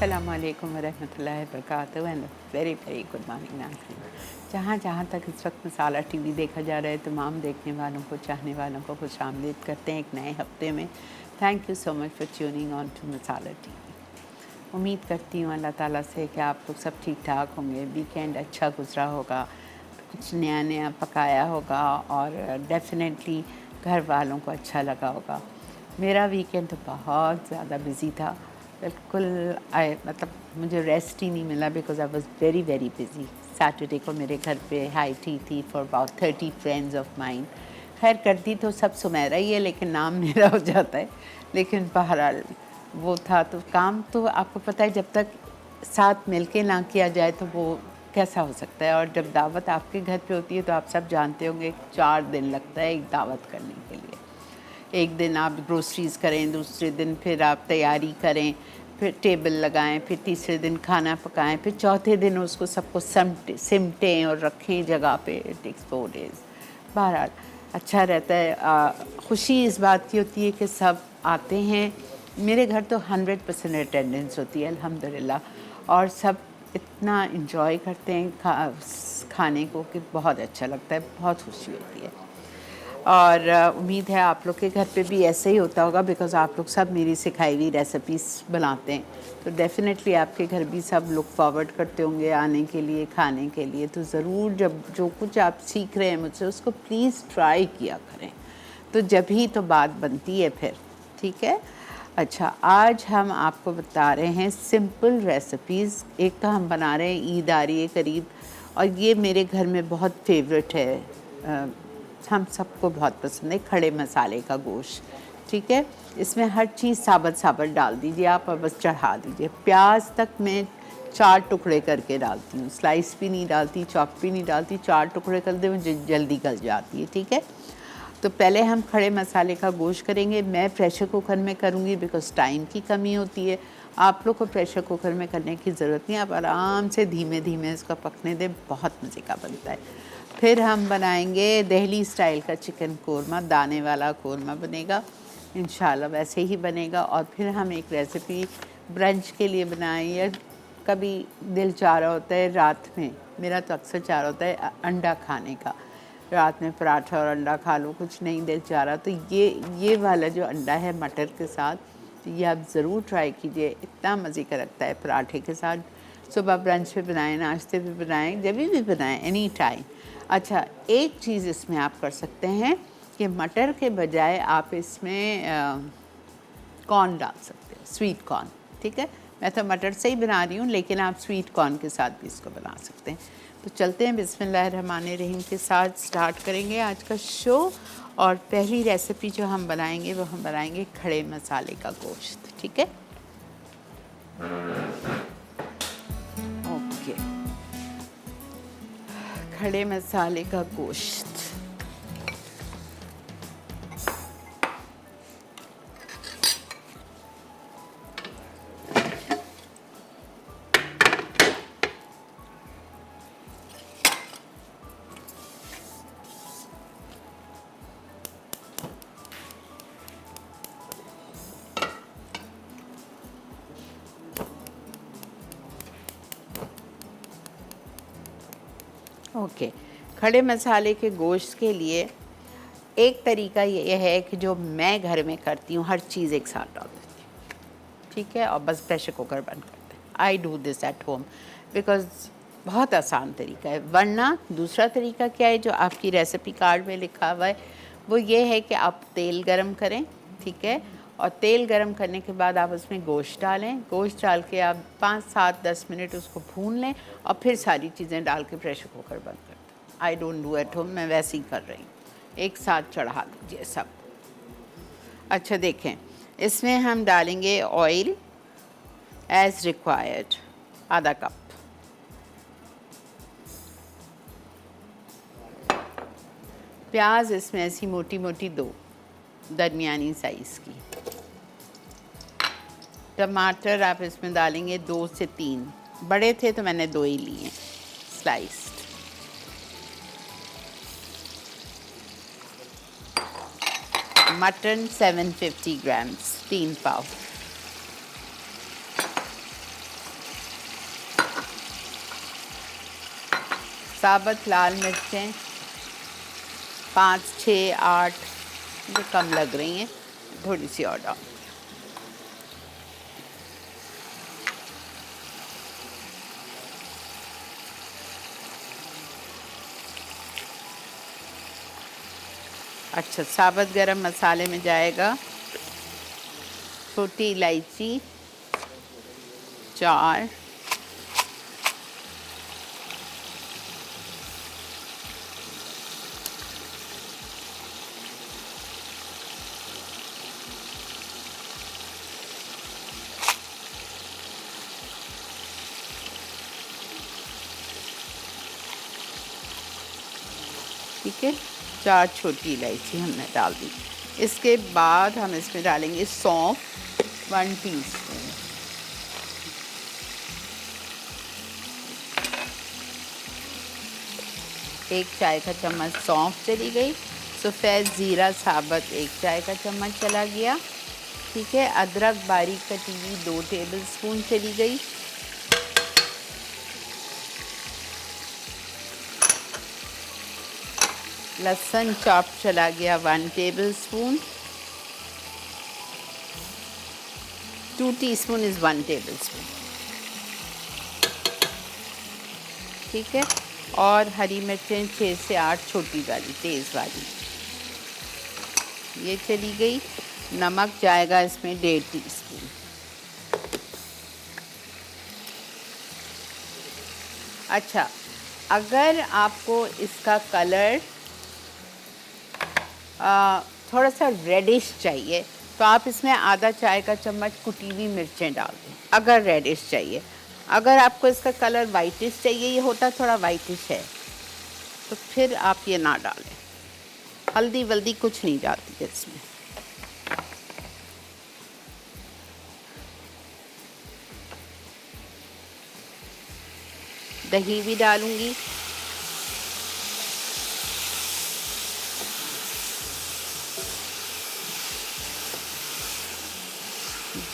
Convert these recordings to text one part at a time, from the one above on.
अस्सलाम वालेकुम वरहमतुल्लाहि वबरकातुहू and very very good morning नाज़रीन। जहाँ जहाँ तक इस वक्त मसाला टीवी देखा जा रहा है, तमाम देखने वालों को, चाहने वालों को खुशामदीद करते हैं एक नए हफ्ते में। Thank you so much for tuning on to Masala TV. उम्मीद करती हूँ अल्लाह ताला से कि आप लोग सब ठीक ठाक होंगे, वीकेंड अच्छा गुजरा होगा, कुछ नया नया पकाया होगा और डेफिनेटली घर वालों को अच्छा लगा होगा। मेरा वीकेंड तो बहुत ज़्यादा बिज़ी था, बिल्कुल मतलब मुझे रेस्ट ही नहीं मिला because I was very very busy. Saturday को मेरे घर पे हाई टी थी for about 30 friends of mine. खैर करती तो सब सुमेरा ही है लेकिन नाम मेरा हो जाता है। लेकिन बहरहाल वो था, तो काम तो आपको पता है जब तक साथ मिलके ना किया जाए तो वो कैसा हो सकता है। और जब दावत आपके घर पे होती है तो आप सब जानते होंगे 4 दिन लगता है एक दावत करने के लिए। एक दिन आप ग्रोसरीज़ करें, दूसरे दिन फिर आप तैयारी करें, फिर टेबल लगाएं, फिर तीसरे दिन खाना पकाएं, फिर चौथे दिन उसको सबको सिमटें और रखें जगह पे। It takes 4 days. बहरहाल अच्छा रहता है। खुशी इस बात की होती है कि सब आते हैं। मेरे घर तो 100% अटेंडेंस होती है अल्हम्दुलिल्लाह, और सब इतना इन्जॉय करते हैं खाने को कि बहुत अच्छा लगता है, बहुत खुशी होती है। और उम्मीद है आप लोग के घर पे भी ऐसे ही होता होगा बिकॉज़ आप लोग सब मेरी सिखाई हुई रेसिपीज़ बनाते हैं, तो डेफ़िनेटली आपके घर भी सब लुक फॉरवर्ड करते होंगे आने के लिए, खाने के लिए। तो ज़रूर जब जो कुछ आप सीख रहे हैं मुझसे उसको प्लीज़ ट्राई किया करें, तो जब ही तो बात बनती है फिर, ठीक है। अच्छा, आज हम आपको बता रहे हैं सिंपल रेसिपीज़। एक तो हम बना रहे हैं, ईद आ रही है करीब, और ये मेरे घर में बहुत फेवरेट है, हम सबको बहुत पसंद है, खड़े मसाले का गोश्त। ठीक है, इसमें हर चीज़ साबुत साबुत डाल दीजिए आप और बस चढ़ा दीजिए। प्याज तक मैं 4 टुकड़े करके डालती हूँ, स्लाइस भी नहीं डालती, चॉप भी नहीं डालती, 4 टुकड़े कर दे जल्दी गल जाती है। ठीक है, तो पहले हम खड़े मसाले का गोश्त करेंगे। मैं प्रेशर कुकर में करूँगी बिकॉज़ टाइम की कमी होती है। आप लोग को प्रेशर कुकर में करने की ज़रूरत नहीं, आप आराम से धीमे धीमे इसका पकने दें, बहुत मज़े का बनता है। फिर हम बनाएंगे दिल्ली स्टाइल का चिकन कोरमा, दाने वाला कोरमा बनेगा इंशाल्लाह, वैसे ही बनेगा। और फिर हम एक रेसिपी ब्रंच के लिए बनाएं, या कभी दिल चाह रहा होता है रात में, मेरा तो अक्सर चाह रहा होता है अंडा खाने का, रात में पराठा और अंडा खा लो, कुछ नहीं दिल चाह रहा, तो ये वाला जो अंडा है मटर के साथ, तो ये आप ज़रूर ट्राई कीजिए, इतना मज़े का लगता है पराठे के साथ। सुबह ब्रंच पे बनाएं, नाश्ते पे बनाएं, जब भी बनाएं, एनी टाइम। अच्छा, एक चीज़ इसमें आप कर सकते हैं कि मटर के बजाय आप इसमें कॉर्न डाल सकते हैं, स्वीट कॉर्न। ठीक है, मैं तो मटर से ही बना रही हूँ लेकिन आप स्वीट कॉर्न के साथ भी इसको बना सकते हैं। तो चलते हैं, बिस्मिल्लाहिर्रहमानिर्रहीम के साथ स्टार्ट करेंगे आज का शो। और पहली रेसिपी जो हम बनाएंगे वो हम बनाएंगे खड़े मसाले का गोश्त। ठीक है, ओके, खड़े मसाले का गोश्त। ओके, खड़े मसाले के गोश्त के लिए एक तरीका ये है कि जो मैं घर में करती हूँ, हर चीज़ एक साथ डाल देती हूँ। ठीक है, और बस प्रेशर कुकर बंद करते हैं। I do this at home because बहुत आसान तरीका है। वरना दूसरा तरीका क्या है जो आपकी रेसिपी कार्ड में लिखा हुआ है, वो ये है कि आप तेल गरम करें। ठीक है, और तेल गरम करने के बाद आप उसमें गोश्त डालें। गोश्त डाल के आप 5, 7, 10 मिनट उसको भून लें और फिर सारी चीज़ें डाल के प्रेशर कुकर बंद कर दें। I don't do at home, मैं वैसे ही कर रही हूँ, एक साथ चढ़ा दीजिए सब। अच्छा देखें, इसमें हम डालेंगे ऑयल एज़ रिक्वायर्ड, आधा कप। प्याज इसमें ऐसी मोटी मोटी 2 दरमियानी साइज़ की। टमाटर आप इसमें डालेंगे 2 से 3, बड़े थे तो मैंने 2 ही लिए स्लाइस्ड। मटन 750 ग्राम्स, 3 पाव। साबुत लाल मिर्चें 5, 6, 8, मुझे कम लग रही हैं, थोड़ी सी और डाल। अच्छा, साबुत गरम मसाले में जाएगा छोटी इलायची 4, ठीक है, 4 छोटी इलायची हमने डाल दी। इसके बाद हम इसमें डालेंगे सौंफ 1 टीस्पून, एक चाय का चम्मच सौंफ चली गई। सफ़ेद ज़ीरा साबुत 1 चाय का चम्मच चला गया। ठीक है, अदरक बारीक कटी हुई 2 टेबलस्पून चली गई। लहसुन चॉप चला गया 1 टेबलस्पून। 2 teaspoon is 1 tablespoon. ठीक है, और हरी मिर्चें 6 से 8 छोटी वाली तेज़ वाली, ये चली गई। नमक जाएगा इसमें 1.5 टीस्पून। अच्छा, अगर आपको इसका कलर थोड़ा सा रेडिश चाहिए तो आप इसमें आधा चाय का चम्मच कुटी हुई मिर्चें डाल दें, अगर रेडिश चाहिए। अगर आपको इसका कलर वाइटिश चाहिए, ये होता थोड़ा वाइटिश है, तो फिर आप ये ना डालें। हल्दी वल्दी कुछ नहीं डालती है इसमें। दही भी डालूंगी।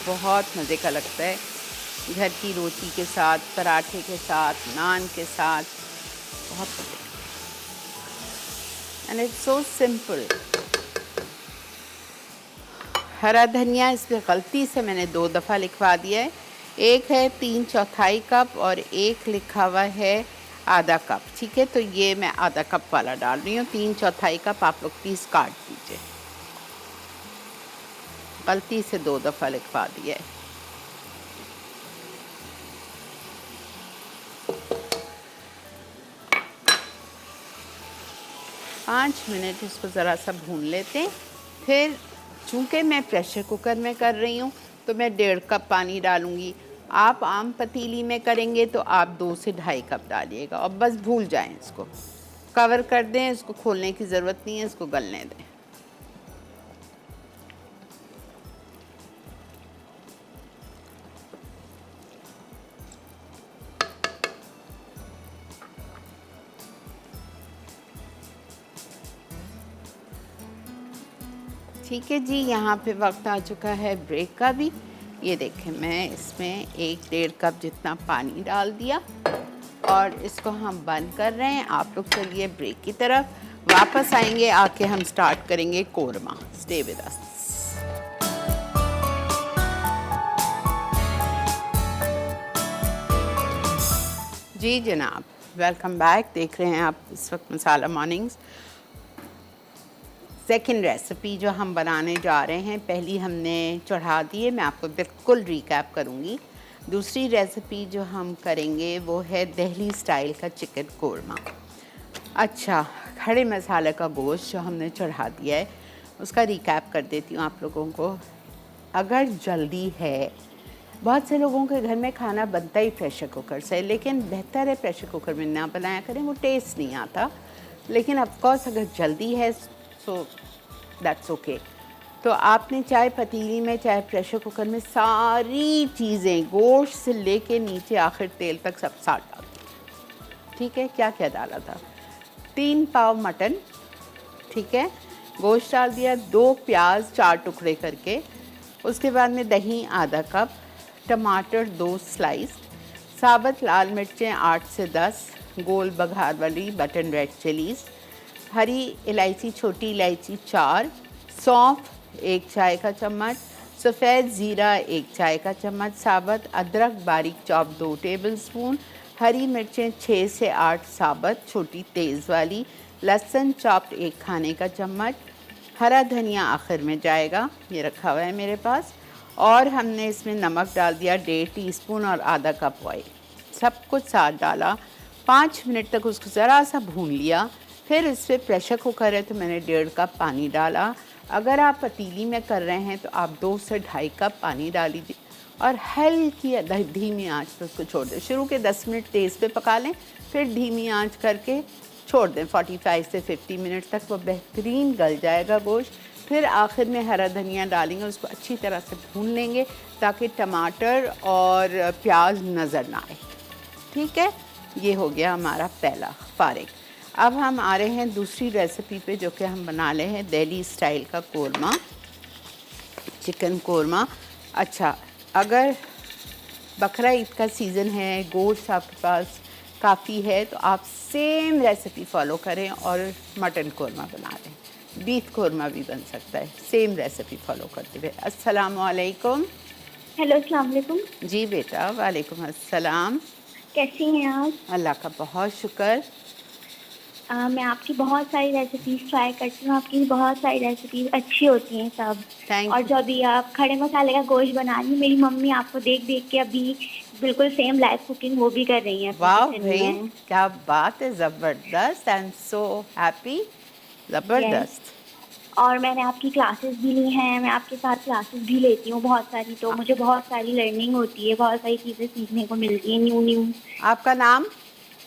बहुत मज़े का लगता है, घर की रोटी के साथ, पराठे के साथ, नान के साथ, बहुत मज़े। And it's so simple. हरा धनिया इसमें गलती से मैंने 2 दफ़ा लिखवा दिया है। एक है 3/4 कप और एक लिखा हुआ है आधा कप। ठीक है, तो ये मैं आधा कप वाला डाल रही हूँ। 3/4 कप आप लोग प्लीज़ काट दीजिए, गलती से 2 दफ़ा लिखवा दिया है। पाँच मिनट इसको ज़रा सा भून लेते हैं। फिर चूँकि मैं प्रेशर कुकर में कर रही हूँ तो मैं 1.5 कप पानी डालूँगी। आप आम पतीली में करेंगे तो आप 2 से 2.5 कप डालिएगा और बस भूल जाएं इसको। कवर कर दें, इसको खोलने की ज़रूरत नहीं है, इसको गलने दें। ठीक है जी, यहाँ पे वक्त आ चुका है ब्रेक का भी। ये देखें, मैं इसमें 1-1.5 कप जितना पानी डाल दिया और इसको हम बंद कर रहे हैं। आप लोग चलिए ब्रेक की तरफ, वापस आएंगे, आके हम स्टार्ट करेंगे कोरमा। Stay with us. जी जनाब, वेलकम बैक। देख रहे हैं आप इस वक्त मसाला मॉर्निंग्स। सेकंड रेसिपी जो हम बनाने जा रहे हैं, पहली हमने चढ़ा दी है, मैं आपको बिल्कुल रिकैप करूँगी। दूसरी रेसिपी जो हम करेंगे वो है दिल्ली स्टाइल का चिकन कोरमा। अच्छा, खड़े मसाले का गोश्त जो हमने चढ़ा दिया है उसका रिकैप कर देती हूँ आप लोगों को। अगर जल्दी है, बहुत से लोगों के घर में खाना बनता ही प्रेशर कुकर से, लेकिन बेहतर है प्रेशर कुकर में ना बनाया करें, वो टेस्ट नहीं आता। लेकिन ऑफकोर्स अगर जल्दी है सो दैट्स ओके। तो आपने चाहे पतीली में चाहे प्रेशर कुकर में सारी चीज़ें, गोश्त से लेके नीचे आखिर तेल तक सब साथ डाल दीजिए। ठीक है, क्या क्या डाला था? 3 पाव मटन, ठीक है, गोश्त डाल दिया, 2 प्याज 4 टुकड़े करके, उसके बाद में दही आधा कप, टमाटर 2 स्लाइस, साबुत लाल मिर्चें 8 से 10, गोल बघार वाली बटन रेड चिलीज़, हरी इलायची छोटी इलायची 4, सौंफ 1 चाय का चम्मच, सफ़ेद ज़ीरा 1 चाय का चम्मच साबुत, अदरक बारीक चॉप 2 टेबलस्पून, हरी मिर्चें 6 से 8 साबुत छोटी तेज़ वाली, लहसुन चॉप्ड 1 खाने का चम्मच, हरा धनिया आखिर में जाएगा, ये रखा हुआ है मेरे पास। और हमने इसमें नमक डाल दिया 1.5 टीस्पून और आधा कप ऑयल, सब कुछ साथ डाला। 5 मिनट तक उसको ज़रा सा भून लिया। फिर इस पर प्रेशर कुकर है तो मैंने 1.5 कप पानी डाला। अगर आप पतीली में कर रहे हैं तो आप 2 से 2.5 कप पानी डाल लीजिए और हल्की धीमी आंच पर उसको छोड़ दें। शुरू के 10 मिनट तेज़ पे पका लें, फिर धीमी आंच करके छोड़ दें 45 से 50 मिनट तक, वो बेहतरीन गल जाएगा गोश्त। फिर आखिर में हरा धनिया डालेंगे, उसको अच्छी तरह से भून लेंगे ताकि टमाटर और प्याज नज़र ना आए। ठीक है, ये हो गया हमारा पहला फारिग। अब हम आ रहे हैं दूसरी रेसिपी पे, जो कि हम बना रहे हैं दिल्ली स्टाइल का कोरमा, चिकन कोरमा। अच्छा, अगर बकरा ईद का सीज़न है, गोश्त आपके पास काफ़ी है, तो आप सेम रेसिपी फॉलो करें और मटन कोरमा बना लें। बीफ कोरमा भी बन सकता है सेम रेसिपी फॉलो करते हुए। अस्सलाम वालेकुम। हेलो, अस्सलाम वालेकुम। जी बेटा, वालेकुम अस्सलाम। कैसी हैं आप? अल्लाह का बहुत शुक्र। मैं आपकी बहुत सारी रेसिपीज़ ट्राई करती हूँ, आपकी बहुत सारी रेसिपीज़ अच्छी होती हैं सब। थैंक और यू। जो अभी आप खड़े मसाले का गोश्त बना रही हैं, मेरी मम्मी आपको देख देख के अभी बिल्कुल सेम लाइव कुकिंग वो भी कर रही हैं अपने वाह किचन भाई, में। क्या बात है, ज़बरदस्त। I am so happy. Yes. ज़बरदस्त। और मैंने आपकी क्लासेस भी ली हैं, मैं आपके साथ क्लासेस भी लेती हूँ बहुत सारी, तो मुझे बहुत सारी लर्निंग होती है, बहुत सारी चीज़ें सीखने को मिलती हैं न्यू न्यू। आपका नाम?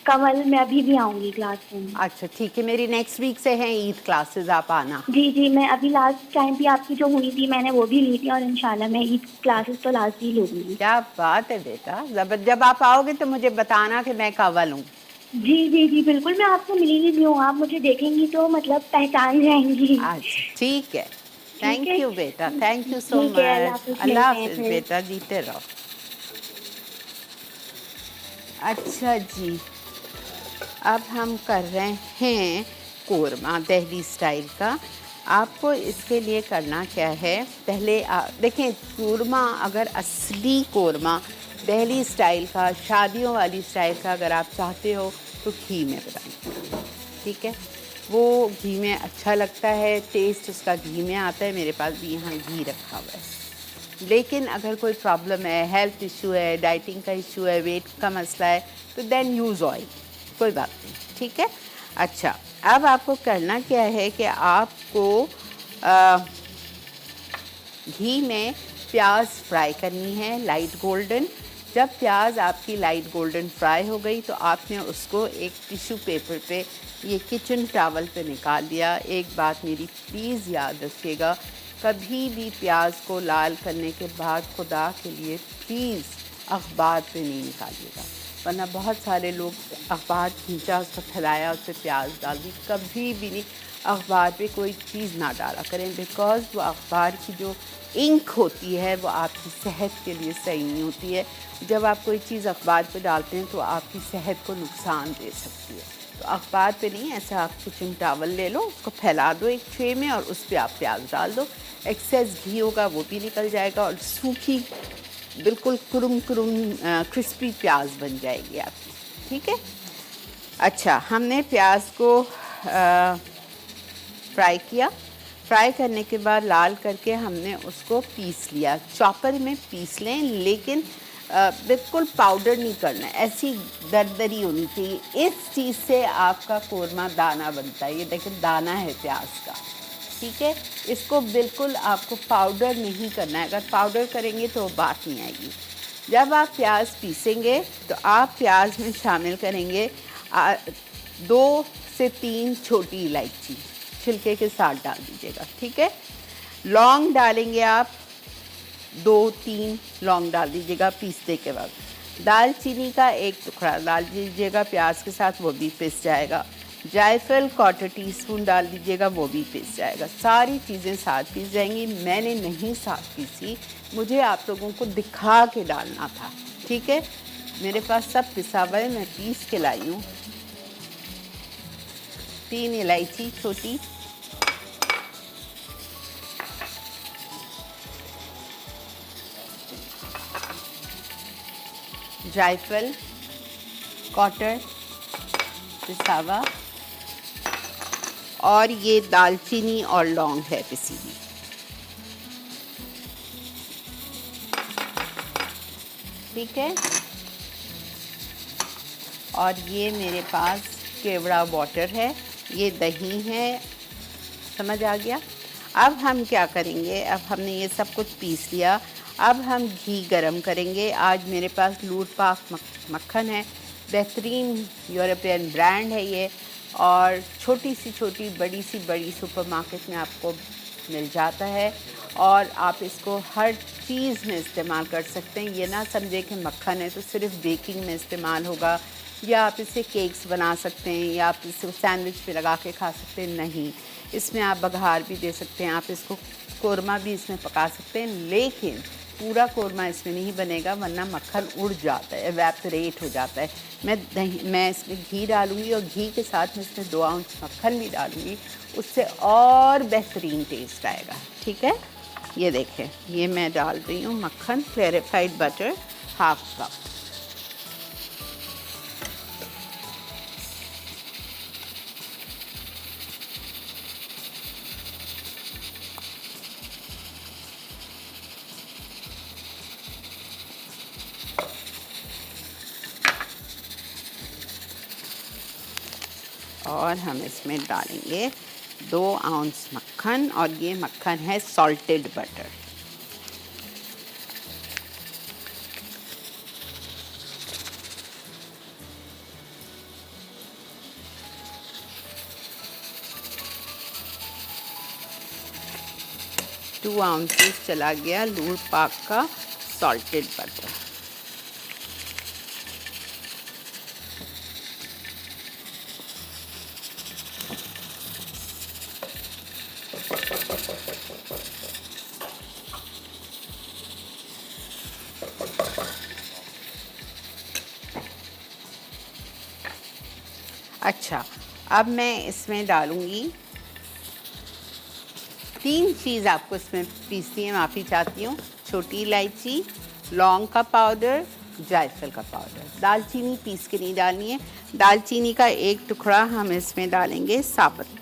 कमल, मैं अभी भी आऊँगी क्लास में। अच्छा ठीक है, मेरी नेक्स्ट वीक से हैं ईद क्लासेस, आप आना। जी जी, मैं अभी लास्ट टाइम भी आपकी जो हुई थी मैंने वो भी ली थी, और इंशाल्लाह मैं ईद क्लासेस तो लास्ट ही लूँगी। क्या बात है बेटा, जब आप आओगे तो मुझे बताना कि मैं कब लूँ। जी जी जी, बिल्कुल मैं आपसे मिली भी हूँ, आप मुझे देखेंगी तो मतलब पहचान जाएंगी। अच्छा ठीक है। ठीक थैंक है। यू बेटा, थैंक यू सो ठीक है, अल्लाह मच। हाफिज़, अल्लाह मिलते हैं हाफिज़ फिर। बेटा, जीते रहो। अच्छा जी, अब हम कर रहे हैं कोरमा दिल्ली स्टाइल का। आपको इसके लिए करना क्या है, पहले देखें, कोरमा अगर असली कोरमा दिल्ली स्टाइल का, शादियों वाली स्टाइल का अगर आप चाहते हो तो घी में बनाएं। ठीक है, वो घी में अच्छा लगता है, टेस्ट उसका घी में आता है। मेरे पास भी यहाँ घी रखा हुआ है। लेकिन अगर कोई प्रॉब्लम है, हेल्थ इशू है, डाइटिंग का इशू है, वेट का मसला है, तो देन यूज़ ऑयल, कोई बात नहीं। ठीक है। अच्छा, अब आपको करना क्या है कि आपको घी में प्याज फ्राई करनी है लाइट गोल्डन। जब प्याज आपकी लाइट गोल्डन फ्राई हो गई तो आपने उसको एक टिश्यू पेपर पे, ये किचन टॉवल पे निकाल दिया। एक बात मेरी प्लीज़ याद रखिएगा, कभी भी प्याज को लाल करने के बाद खुदा के लिए प्लीज़ अखबार पे नहीं निकालिएगा, वरना बहुत सारे लोग अखबार खींचा, उसको फैलाया, उस पर प्याज डाल दी। कभी भी नहीं अखबार पे कोई चीज़ ना डाला करें, बिकॉज़ वो अखबार की जो इंक होती है वो आपकी सेहत के लिए सही नहीं होती है। जब आप कोई चीज़ अखबार पे डालते हैं तो आपकी सेहत को नुकसान दे सकती है। तो अखबार पे नहीं, ऐसा आप किचन टॉवल ले लो, उसको फैला दो एक ट्रे में और उस पर आप प्याज डाल दो। एक्सेस घी होगा वो भी निकल जाएगा और सूखी बिल्कुल कुरुम कुरुम क्रिस्पी प्याज बन जाएगी आपकी। ठीक है। अच्छा, हमने प्याज को फ्राई किया। फ्राई करने के बाद लाल करके हमने उसको पीस लिया, चॉपर में पीस लें, लेकिन बिल्कुल पाउडर नहीं करना है, ऐसी दरदरी होनी चाहिए। इस चीज़ से आपका कोरमा दाना बनता है। ये देखें, दाना है प्याज का। ठीक है, इसको बिल्कुल आपको पाउडर नहीं करना है, अगर पाउडर करेंगे तो बात नहीं आएगी। जब आप प्याज पीसेंगे तो आप प्याज में शामिल करेंगे 2 से 3 छोटी इलायची, छिलके के साथ डाल दीजिएगा। ठीक है। लौंग डालेंगे आप, 2-3 लौंग डाल दीजिएगा पीसने के बाद। दालचीनी का 1 टुकड़ा डाल दीजिएगा प्याज के साथ, वो भी पिस जाएगा। जायफल 1/4 टीस्पून डाल दीजिएगा, वो भी पिस जाएगा। सारी चीज़ें साथ पीस जाएंगी। मैंने नहीं साथ पीसी, मुझे आप लोगों को दिखा के डालना था। ठीक है, मेरे पास सब पिसा हुआ है, मैं पीस के लाई हूँ। 3 इलायची छोटी, जायफल, कॉटर, पिसावा, और ये दालचीनी और लौंग है पिसी हुई। ठीक है, और ये मेरे पास केवड़ा वाटर है, ये दही है। समझ आ गया? अब हम क्या करेंगे, अब हमने ये सब कुछ पीस लिया, अब हम घी गरम करेंगे। आज मेरे पास लूट पाक मक्खन है, बेहतरीन यूरोपियन ब्रांड है ये, और छोटी सी बड़ी सुपरमार्केट में आपको मिल जाता है, और आप इसको हर चीज़ में इस्तेमाल कर सकते हैं। ये ना समझे कि मक्खन है तो सिर्फ बेकिंग में इस्तेमाल होगा, या आप इसे केक्स बना सकते हैं, या आप इसे सैंडविच पे लगा के खा सकते हैं। नहीं, इसमें आप बघार भी दे सकते हैं, आप इसको कोरमा भी इसमें पका सकते हैं, लेकिन पूरा कोरमा इसमें नहीं बनेगा, वरना मक्खन उड़ जाता है, एवेपोरेट हो जाता है। मैं इसमें घी डालूँगी, और घी के साथ में इसमें 2 आउंस मक्खन भी डालूँगी, उससे और बेहतरीन टेस्ट आएगा। ठीक है, ये देखें, ये मैं डाल रही हूँ मक्खन, क्लैरिफाइड बटर हाफ कप। और हम इसमें डालेंगे 2 आउंस मक्खन, और ये मक्खन है सॉल्टेड बटर। टू आउंसेस चला गया लूट पाक का सॉल्टेड बटर। अच्छा, अब मैं इसमें डालूँगी 3 चीज़ आपको इसमें पीसनी है, माफ़ी चाहती हूँ। छोटी इलायची, लौंग का पाउडर, जायफल का पाउडर। दालचीनी पीस के नहीं डालनी है। दालचीनी का एक टुकड़ा हम इसमें डालेंगे साबुत।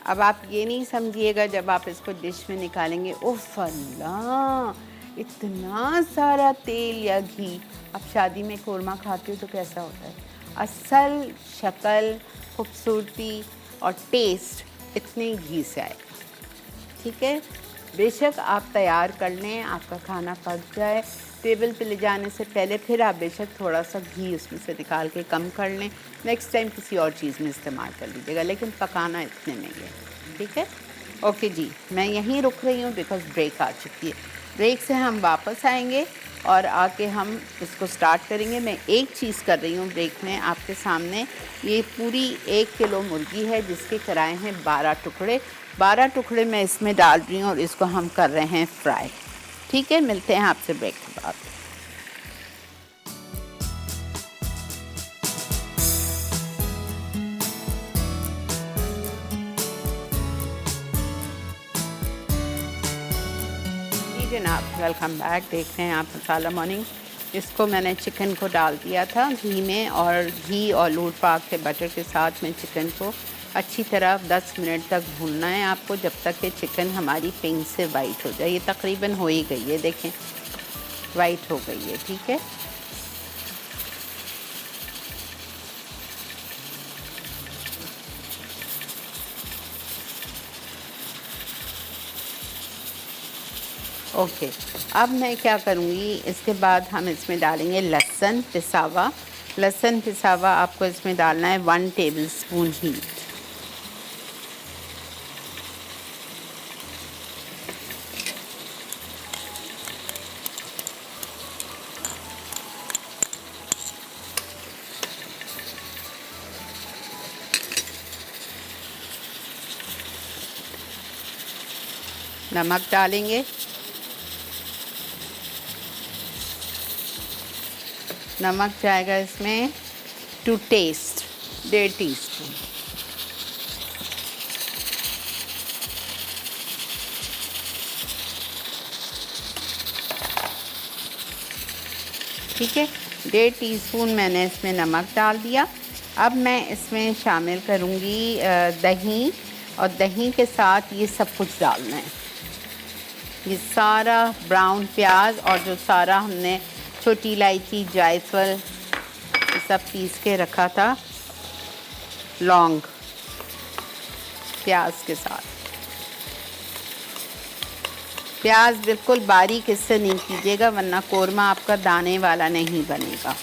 अब आप ये नहीं समझिएगा जब आप इसको डिश में निकालेंगे, उफ़ अल्लाह इतना सारा तेल या घी। आप शादी में कोरमा खाते हो तो कैसा होता है? असल शक्ल, खूबसूरती और टेस्ट इतने घी से आएगा। ठीक है, बेशक आप तैयार कर लें, आपका खाना पक जाए, टेबल पे ले जाने से पहले फिर आप बेशक थोड़ा सा घी उसमें से निकाल के कम कर लें। नेक्स्ट टाइम किसी और चीज़ में इस्तेमाल कर लीजिएगा, लेकिन पकाना इतने में ही है। ठीक है, ओके जी, मैं यहीं रुक रही हूँ बिकॉज़ ब्रेक आ चुकी है। ब्रेक से हम वापस आएंगे और आके हम इसको स्टार्ट करेंगे। मैं एक चीज़ कर रही हूँ ब्रेक में आपके सामने, ये पूरी 1 किलो मुर्गी है जिसके कराए हैं 12 टुकड़े। 12 टुकड़े मैं इसमें डाल रही हूँ और इसको हम कर रहे हैं फ्राई। ठीक है, मिलते हैं आपसे ब्रेक के बाद। जनाब, वेलकम बैक। देख रहे हैं आप मसाला मॉर्निंग। इसको मैंने चिकन को डाल दिया था घी में, और घी और लूट पाक के बटर के साथ में चिकन को अच्छी तरह 10 मिनट तक भूनना है आपको, जब तक कि चिकन हमारी पिंक से वाइट हो जाए। ये तकरीबन हो ही गई है, देखें वाइट हो गई है। ठीक है, ओके। अब मैं क्या करूँगी, इसके बाद हम इसमें डालेंगे लहसुन पिसावा। लहसुन पिसावा आपको इसमें डालना है 1 टेबलस्पून ही। नमक डालेंगे। नमक जाएगा इसमें टू टेस्ट 1.5 टीस्पून। ठीक है, 1.5 टीस्पून मैंने इसमें नमक डाल दिया। अब मैं इसमें शामिल करूँगी दही, और दही के साथ ये सब कुछ डालना है। ये सारा ब्राउन प्याज और जो सारा हमने छोटी इलायची, जायफल ये सब पीस के रखा था, लौंग, प्याज के साथ। प्याज बिल्कुल बारीक इससे नहीं कीजिएगा, वरना कोरमा आपका दाने वाला नहीं बनेगा।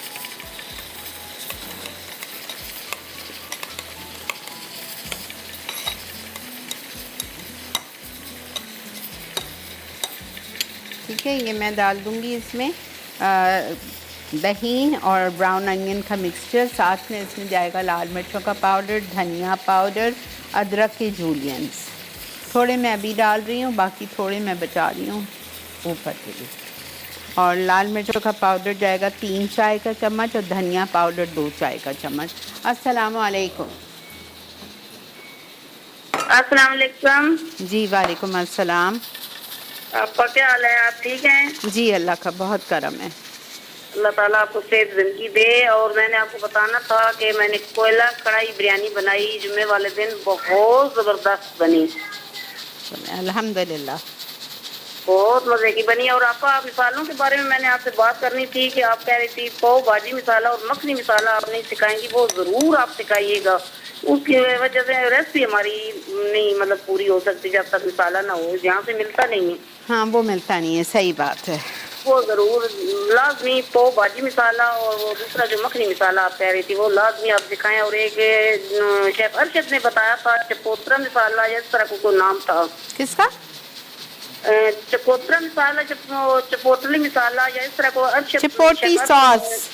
ठीक है, ये मैं डाल दूँगी इसमें दही और ब्राउन अनियन का मिक्सचर। साथ में इसमें जाएगा लाल मिर्चों का पाउडर, धनिया पाउडर, अदरक के जूलियंस। थोड़े मैं अभी डाल रही हूँ, बाकी थोड़े मैं बचा रही हूँ ऊपर के लिए। और लाल मिर्चों का पाउडर जाएगा 3 चाय का चम्मच, और धनिया पाउडर 2 चाय का चम्मच। अस्सलाम वालेकुम। अस्सलाम वालेकुम। जी वालेकुम अस्सलाम। आपका क्या हाल है? आप ठीक हैं? जी अल्लाह का बहुत करम है। अल्लाह ताला आपको सेहत जिंदगी दे। और मैंने आपको बताना था कि मैंने कोयला कढ़ाई बिरयानी बनाई जुम्मे वाले दिन, बहुत ज़बरदस्त बनी। अल्हम्दुलिल्लाह, बहुत मज़े की बनी। और आपका मिसालों के बारे में मैंने आपसे बात करनी थी कि आप कह रही थी पाव भाजी मिसाला और मखनी मिसाला आप नहीं सिखाएंगी, वो ज़रूर आप सिखाइएगा। उसकी वजह से रेसिपी हमारी नहीं मतलब पूरी हो सकती जब तक मिसाला ना हो, यहाँ से मिलता नहीं है। हाँ वो मिलता नहीं है, सही बात है। वो जरूर लाजमी पाव भाजी मिसाला और वो दूसरा जो मखनी मिसाला आप कह रही थी वो लाजमी आप दिखाएं। और एक शेफ अरशद ने बताया था चपोत्रा मिसाला या इस तरह का कोई नाम था। किसका? चपोत्रा मिसाला, चपोतली मिसाला या इस तरह को अरशद चिपोटी सॉस।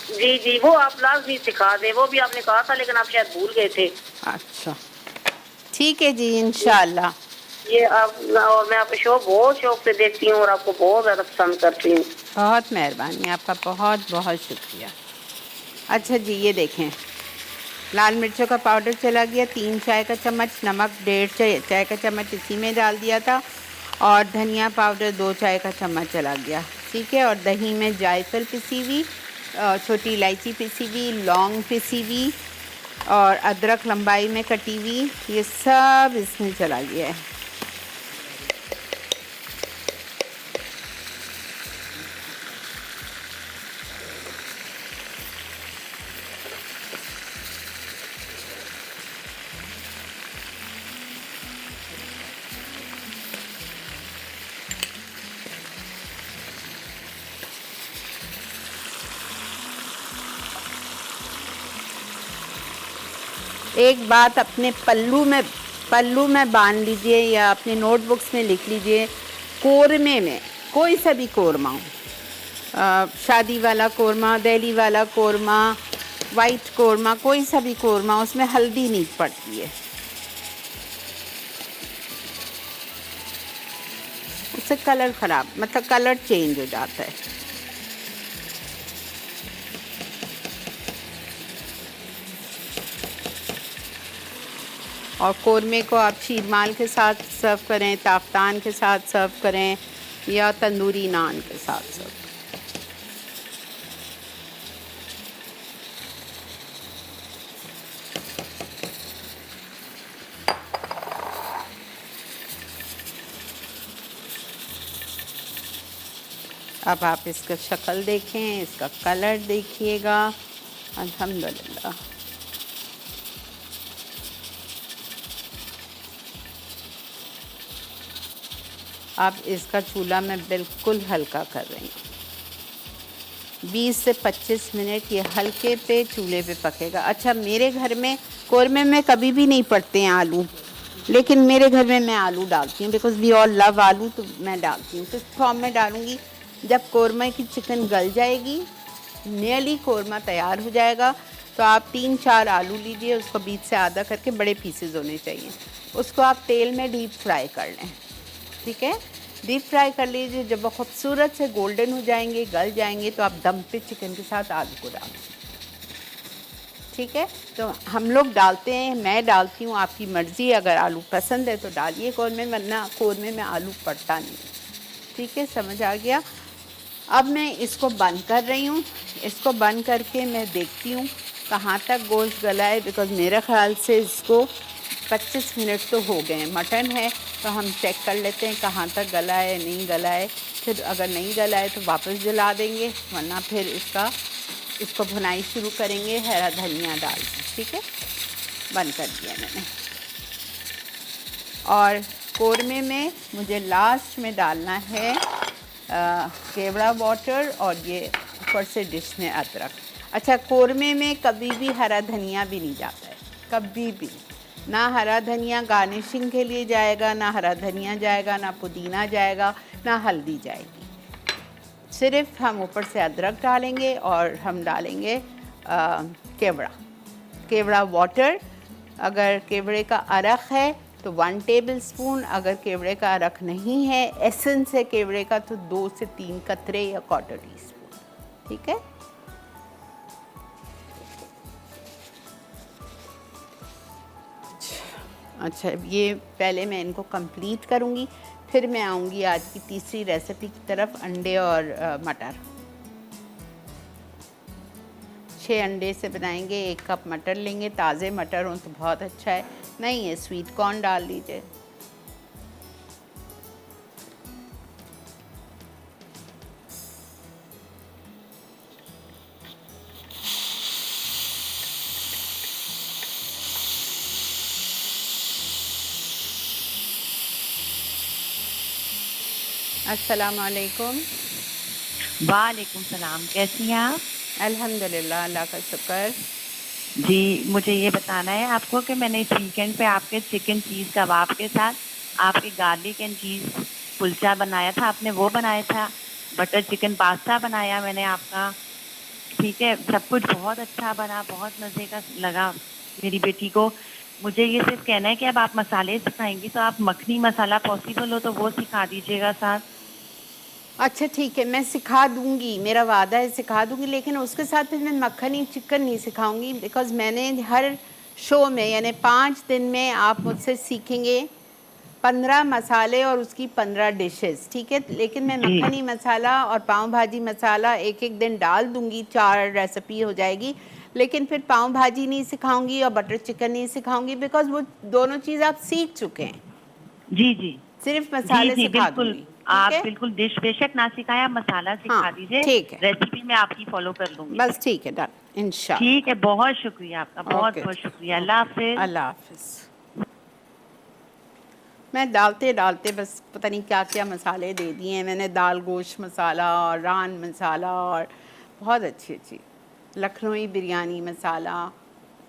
जी जी, वो आप लाजमी सिखा दे। वो भी आपने कहा था लेकिन आप शायद भूल गए थे। अच्छा ठीक है जी, इंशाल्लाह। ये आप, और मैं आपके शो बहुत शौक से देखती हूँ और आपको बहुत ज़्यादा पसंद करती हूँ। बहुत मेहरबानी, आपका बहुत बहुत शुक्रिया। अच्छा जी, ये देखें, लाल मिर्चों का पाउडर चला गया 3 चाय का चम्मच, नमक 1.5 चाय का चम्मच इसी में डाल दिया था, और धनिया पाउडर 2 चाय का चम्मच चला गया। ठीक है, और दही में जायफल पिसी हुई, छोटी इलायची पिसी हुई, लौंग पिसी हुई, और अदरक लंबाई में कटी हुई, ये सब इसमें चला गया है। एक बात अपने पल्लू में बांध लीजिए या अपने नोटबुक्स में लिख लीजिए, कोरमे में कोई सा भी कोरमा हो, शादी वाला कोरमा, दिल्ली वाला कोरमा, वाइट कोरमा, कोई सा भी कोरमा, उसमें हल्दी नहीं पड़ती है। उससे कलर ख़राब, मतलब कलर चेंज हो जाता है। और कोरमे को आप शीरमाल के साथ सर्व करें, ताफ्तान के साथ सर्व करें, या तंदूरी नान के साथ सर्व करें। अब आप इसका शक्ल देखें, इसका कलर देखिएगा, अल्हम्दुलिल्लाह। अब इसका चूल्हा मैं बिल्कुल हल्का कर रही हूँ। 20 से 25 मिनट ये हल्के पे चूल्हे पे पकेगा। अच्छा, मेरे घर में कोरमे में कभी भी नहीं पड़ते हैं आलू, लेकिन मेरे घर में मैं आलू डालती हूँ, बिकॉज वी ऑल लव आलू, तो मैं डालती हूँ। तो फॉर्म में डालूँगी। जब कोरमा की चिकन गल जाएगी, नियरली कोरमा तैयार हो जाएगा, तो आप 3-4 आलू लीजिए, उसको बीच से आधा करके, बड़े पीसेज होने चाहिए, उसको आप तेल में डीप फ्राई कर लें। ठीक है। डीप फ्राई कर लीजिए, जब वो खूबसूरत से गोल्डन हो जाएंगे, गल जाएंगे, तो आप दम पे चिकन के साथ आलू को डाल दें, ठीक है। तो हम लोग डालते हैं, मैं डालती हूँ, आपकी मर्ज़ी, अगर आलू पसंद है तो डालिए कौरमे, वरना कौरमे में आलू पड़ता नहीं, ठीक है, समझ आ गया। अब मैं इसको बंद कर रही हूँ, इसको बंद करके मैं देखती हूँ कहाँ तक गोश्त गला है, बिकॉज़ मेरे ख़्याल से इसको 25 मिनट तो हो गए हैं। मटन है तो हम चेक कर लेते हैं कहाँ तक गला है, नहीं गला है। फिर अगर नहीं गला है तो वापस जला देंगे, वरना फिर इसको भुनाई शुरू करेंगे हरा धनिया डाल के, ठीक है। बंद कर दिया मैंने। और कौरमे में मुझे लास्ट में डालना है केवड़ा वाटर, और ये ऊपर से डिश में अदरक। अच्छा, कौरमे में कभी भी हरा धनिया भी नहीं जाता है, कभी भी ना हरा धनिया गार्निशिंग के लिए जाएगा, ना हरा धनिया जाएगा, ना पुदीना जाएगा, ना हल्दी जाएगी। सिर्फ हम ऊपर से अदरक डालेंगे और हम डालेंगे केवड़ा वाटर। अगर केवड़े का अरक है तो 1 टेबलस्पून, अगर केवड़े का अरक नहीं है, एसेंस है केवड़े का, तो 2 से 3 कतरे या 1/4 टीस्पून, ठीक है। अच्छा, ये पहले मैं इनको कंप्लीट करूँगी, फिर मैं आऊँगी आज की तीसरी रेसिपी की तरफ, अंडे और मटर। 6 अंडे से बनाएंगे, 1 कप मटर लेंगे, ताज़े मटर हों तो बहुत अच्छा है, नहीं है स्वीट कॉर्न डाल लीजिए। अस्सलाम वालेकुम। वालेकुम सलाम, कैसी हैं आप? अल्हम्दुलिल्लाह, अल्लाह का शुक्र। जी, मुझे ये बताना है आपको कि मैंने इस वीकेंड पे आपके चिकन चीज़ कबाब के साथ आपके गार्लिक एंड चीज़ कुलचा बनाया था, आपने वो बनाया था। बटर चिकन पास्ता बनाया मैंने आपका, ठीक है। सब कुछ बहुत अच्छा बना, बहुत मज़े का लगा मेरी बेटी को। मुझे ये सिर्फ कहना है कि अब आप मसाले सिखाएंगी तो आप मखनी मसाला पॉसिबल हो तो वो सिखा दीजिएगा साथ। अच्छा ठीक है, मैं सिखा दूँगी, मेरा वादा है सिखा दूँगी, लेकिन उसके साथ फिर मैं मक्खनी चिकन नहीं सिखाऊँगी, बिकॉज़ मैंने हर शो में, यानी 5 दिन में आप मुझसे सीखेंगे 15 मसाले और उसकी 15 डिशेस, ठीक है। लेकिन मैं मक्खनी मसाला और पाव भाजी मसाला एक दिन डाल दूँगी, 4 रेसिपी हो जाएगी, लेकिन फिर पाव भाजी नहीं सिखाऊँगी और बटर चिकन नहीं सिखाऊँगी, बिकॉज़ वो दोनों चीज़ आप सीख चुके हैं। जी जी, सिर्फ मसाले सिखा दूँगी। आप बिल्कुल डिश बेशक ना सिखाया, मसाला सिखा दीजिए, ठीक है, रेसिपी मैं आपकी फॉलो कर लूँगी। बस ठीक है, डन, इंशाल्लाह। ठीक है, बहुत शुक्रिया आपका, बहुत बहुत शुक्रिया। अल्लाह हाफिज़। अल्लाह हाफिज़। मैं डालते डालते बस पता नहीं क्या क्या मसाले दे दिए हैं मैंने, दाल गोश्त मसाला और रान मसाला और बहुत अच्छी अच्छी लखनवी बिरयानी मसाला,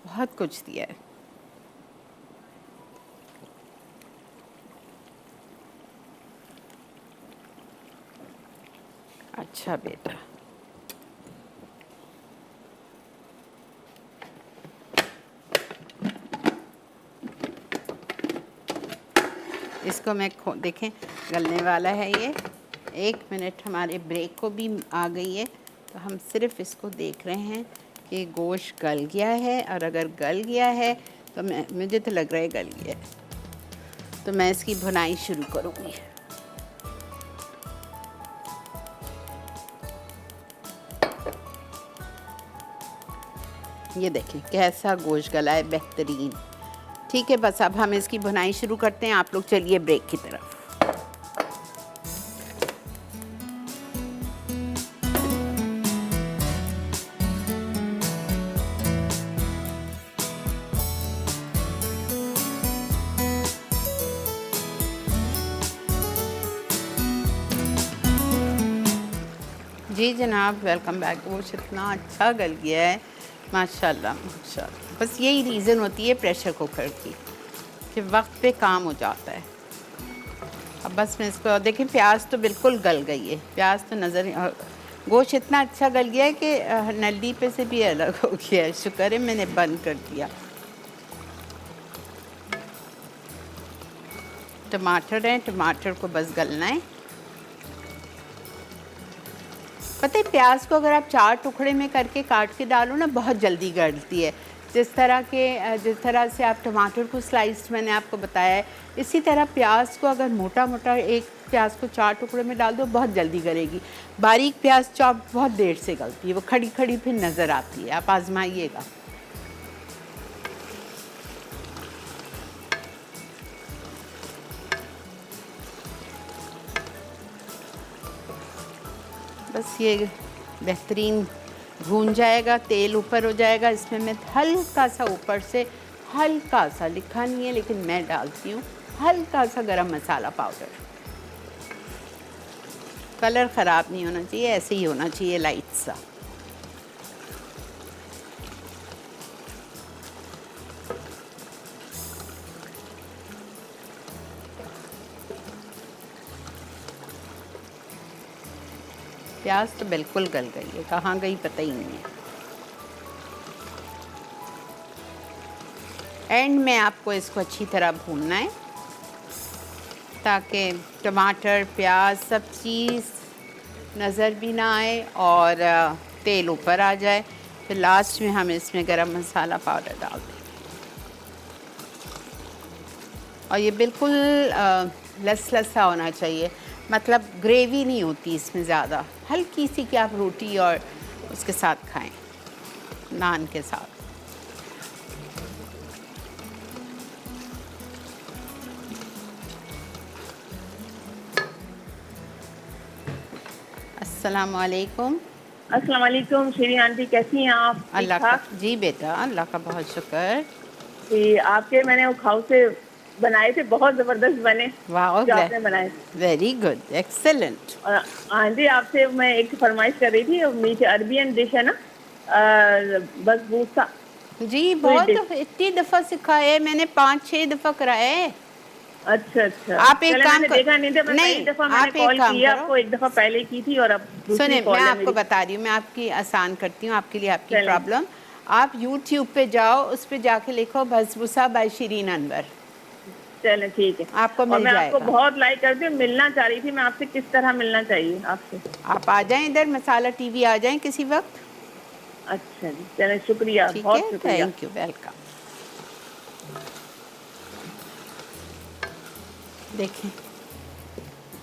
बहुत कुछ दिया है। अच्छा बेटा, इसको मैं देखें गलने वाला है ये। 1 मिनट हमारे ब्रेक को भी आ गई है, तो हम सिर्फ इसको देख रहे हैं कि गोश्त गल गया है, और अगर गल गया है तो मुझे तो लग रहा है गल गया है, तो मैं इसकी भुनाई शुरू करूँगी। ये देखें कैसा गोश्त गला है, बेहतरीन। ठीक है, बस अब हम इसकी भुनाई शुरू करते हैं, आप लोग चलिए ब्रेक की तरफ। जी जनाब, वेलकम बैक। गोश्त इतना अच्छा गल गया है, माशाल्लाह माशाल्लाह। बस यही रीज़न होती है प्रेशर कुकर की कि वक्त पे काम हो जाता है। अब बस मैं इसको देखें, प्याज तो बिल्कुल गल गई है, प्याज तो नज़र, गोश्त इतना अच्छा गल गया है कि नली पे से भी अलग हो गया है। शुक्र है मैंने बंद कर दिया। टमाटर हैं, टमाटर को बस गलना है। पता है प्याज को अगर आप 4 टुकड़े में करके काट के डालो ना, बहुत जल्दी गलती है। जिस तरह से आप टमाटर को स्लाइस मैंने आपको बताया है, इसी तरह प्याज को अगर मोटा मोटा एक प्याज को 4 टुकड़े में डाल दो, बहुत जल्दी गलेगी। बारीक प्याज चॉप बहुत देर से गलती है, वो खड़ी खड़ी फिर नज़र आती है। आप आजमाइएगा। बस ये बेहतरीन भून जाएगा, तेल ऊपर हो जाएगा। इसमें मैं हल्का सा ऊपर से, हल्का सा, लिखा नहीं है लेकिन मैं डालती हूँ, हल्का सा गरम मसाला पाउडर। कलर ख़राब नहीं होना चाहिए, ऐसे ही होना चाहिए लाइट सा। प्याज तो बिल्कुल गल गई है, कहाँ गई पता ही नहीं है। एंड में आपको इसको अच्छी तरह भूनना है ताकि टमाटर, प्याज सब चीज़ नज़र भी ना आए और तेल ऊपर आ जाए। फिर लास्ट में हम इसमें गरम मसाला पाउडर डाल दें। और ये बिल्कुल लस-लसा होना चाहिए, मतलब ग्रेवी नहीं होती इसमें ज़्यादा, हल्की सी कि आप रोटी और उसके साथ खाएं, नान के साथ। अस्सलाम वालेकुम। अस्सलाम वालेकुम श्री आंटी, कैसी हैं आप? अल्लाह ठीक का ठाक? जी बेटा, अल्लाह का बहुत शुक्र। कि आपके मैंने वो खाऊ से बनाए थे, बहुत जबरदस्त बने वाह, जो आपने बनाए। Very good, excellent. और आंटी आपसे मैं एक फरमाइश कर रही थी, मीठे अरबियन डिश है ना, बसबूसा। जी बहुत इतनी दफ़ा सिखाया है मैंने, 5-6 दफ़ा कराया है। अच्छा अच्छा, आप एक काम मैंने देखा नहीं था, बस नहीं, एक दफा आप मैंने एक कॉल काम की है करो। आपको, एक दफा पहले की थी और अब दूसरी सुने, कॉल मैं है आपको मेरी। बता रही हूँ, मैं आपकी आसान करती हूँ आपके लिए आपकी चलें। प्रॉब्लम। आप यूट्यूब पे जाओ, उस पे जाके लिखो बसबूसा बाय शिरीन अनवर, चलें ठीक है। आपको और मिल मैं आपको जाएगा। बहुत लाइक करती हूँ, मिलना चाह रही थी मैं आपसे, किस तरह मिलना चाहिए आपसे? आप आ जाएं इधर, मसाला टीवी आ जाएं किसी वक्त। अच्छा जी, चलें, शुक्रिया, ठीक बहुत है, शुक्रिया। Thank you, welcome. देखें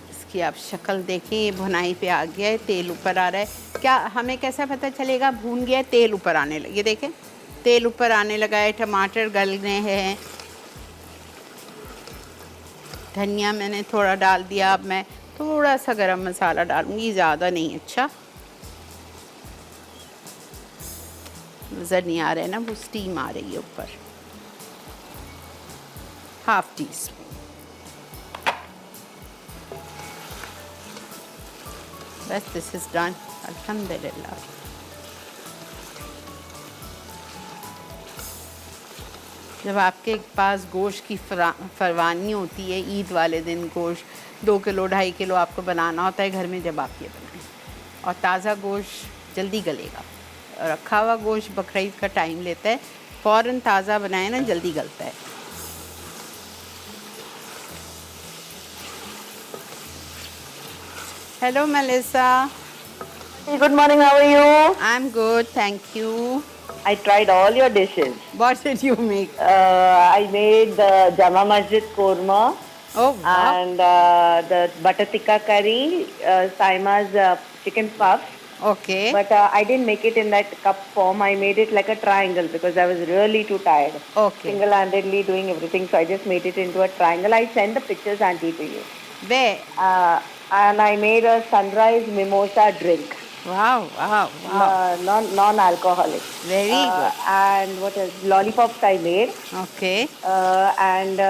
इसकी आप शक्ल देखें, ये भुनाई पे आ गया है, तेल ऊपर आ रहा है। क्या हमें कैसा पता चलेगा भून गया है? तेल ऊपर आने लगे, ये देखें तेल ऊपर आने लगा है, टमाटर गल गए हैं। धनिया मैंने थोड़ा डाल दिया, अब मैं थोड़ा सा गरम मसाला डालूंगी, ज़्यादा नहीं। अच्छा नज़र नहीं आ रहा है ना, वो स्टीम आ रही है ऊपर। Half tea spoon. बस दिस इज़ डन, अल्हम्दुलिल्लाह। जब आपके पास गोश्त की फरवानी होती है, ईद वाले दिन गोश्त 2 किलो 2.5 किलो आपको बनाना होता है घर में, जब आप ये बनाएं, और ताज़ा गोश्त जल्दी गलेगा। रखा हुआ गोश्त बकरीद का टाइम लेता है, फ़ौरन ताज़ा बनाए ना जल्दी गलता है। Hello Melissa. Good morning, how are you? I am good, thank you. I tried all your dishes. What did you make? I made the Jama Masjid korma Oh wow. and the butter tikka curry, Saima's chicken puffs. Okay. But I didn't make it in that cup form. I made it like a triangle because I was really too tired. Okay. Single-handedly doing everything, so I just made it into a triangle. I sent the pictures, auntie, to you. Where? And I made a sunrise mimosa drink. Wow, wow, wow. Non-alcoholic. Very good. And what else? Lollipops I made. Okay. And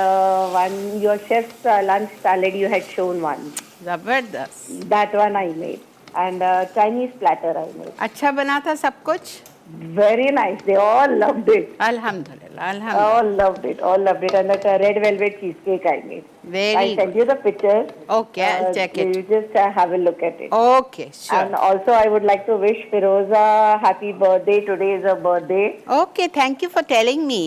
one, your chef's lunch salad you had shown one. ज़बरदस्त। That one I made. And Chinese platter I made. अच्छा बना था सब कुछ? Very nice. They all loved it. अल्हम्दुलिल्लाह, अल्हम्दुलिल्लाह। All loved it. All loved it. And that red velvet cheesecake I made. Very I sent good. you the pictures. Okay, I'll check it. You just have a look at it. Okay, sure. And also I would like to wish Firoza happy birthday. Today is her birthday. Okay, thank you for telling me.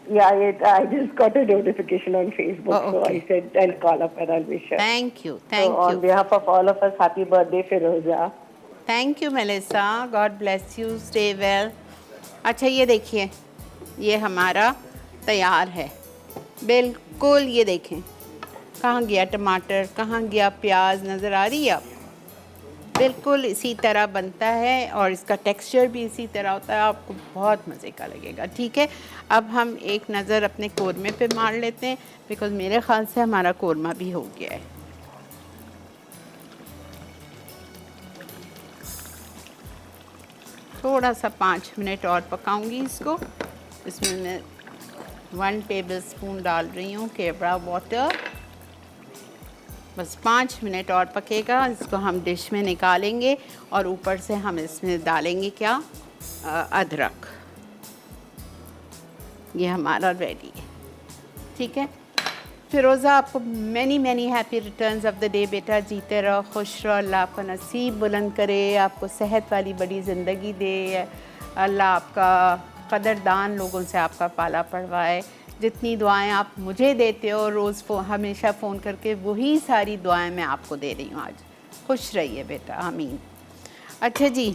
Yeah, I just got a notification on Facebook, Oh, so I okay. said I'll call up and I'll wish her. Thank you, So thank on you. behalf of all of us, happy birthday, Firoza. Thank you Melissa, God bless you, stay well. अच्छा ये देखिए, ये हमारा तैयार है बिल्कुल। ये देखें कहाँ गया टमाटर, कहाँ गया प्याज, नज़र आ रही है आप? बिल्कुल इसी तरह बनता है और इसका टेक्सचर भी इसी तरह होता है, आपको बहुत मज़े का लगेगा। ठीक है, अब हम एक नज़र अपने कोरमे पे मार लेते हैं, बिकॉज़ मेरे ख़्याल से हमारा कोरमा भी हो गया है। थोड़ा सा 5 मिनट और पकाऊंगी इसको। इसमें मैं 1 टेबलस्पून डाल रही हूँ केवड़ा वाटर। बस 5 मिनट और पकेगा, इसको हम डिश में निकालेंगे और ऊपर से हम इसमें डालेंगे क्या, अदरक। ये हमारा रेडी है। ठीक है फिरोज़ा, आपको many many happy returns of the day बेटा। जीते रहो, खुश रहो, अल्लाह आपका नसीब बुलंद करे, आपको सेहत वाली बड़ी ज़िंदगी दे, अल्लाह आपका कदरदान लोगों से आपका पाला पड़वाए। जितनी दुआएं आप मुझे देते हो रोज़ हमेशा फ़ोन करके, वही सारी दुआएं मैं आपको दे रही हूँ आज। खुश रहिए बेटा, आमीन। अच्छा जी,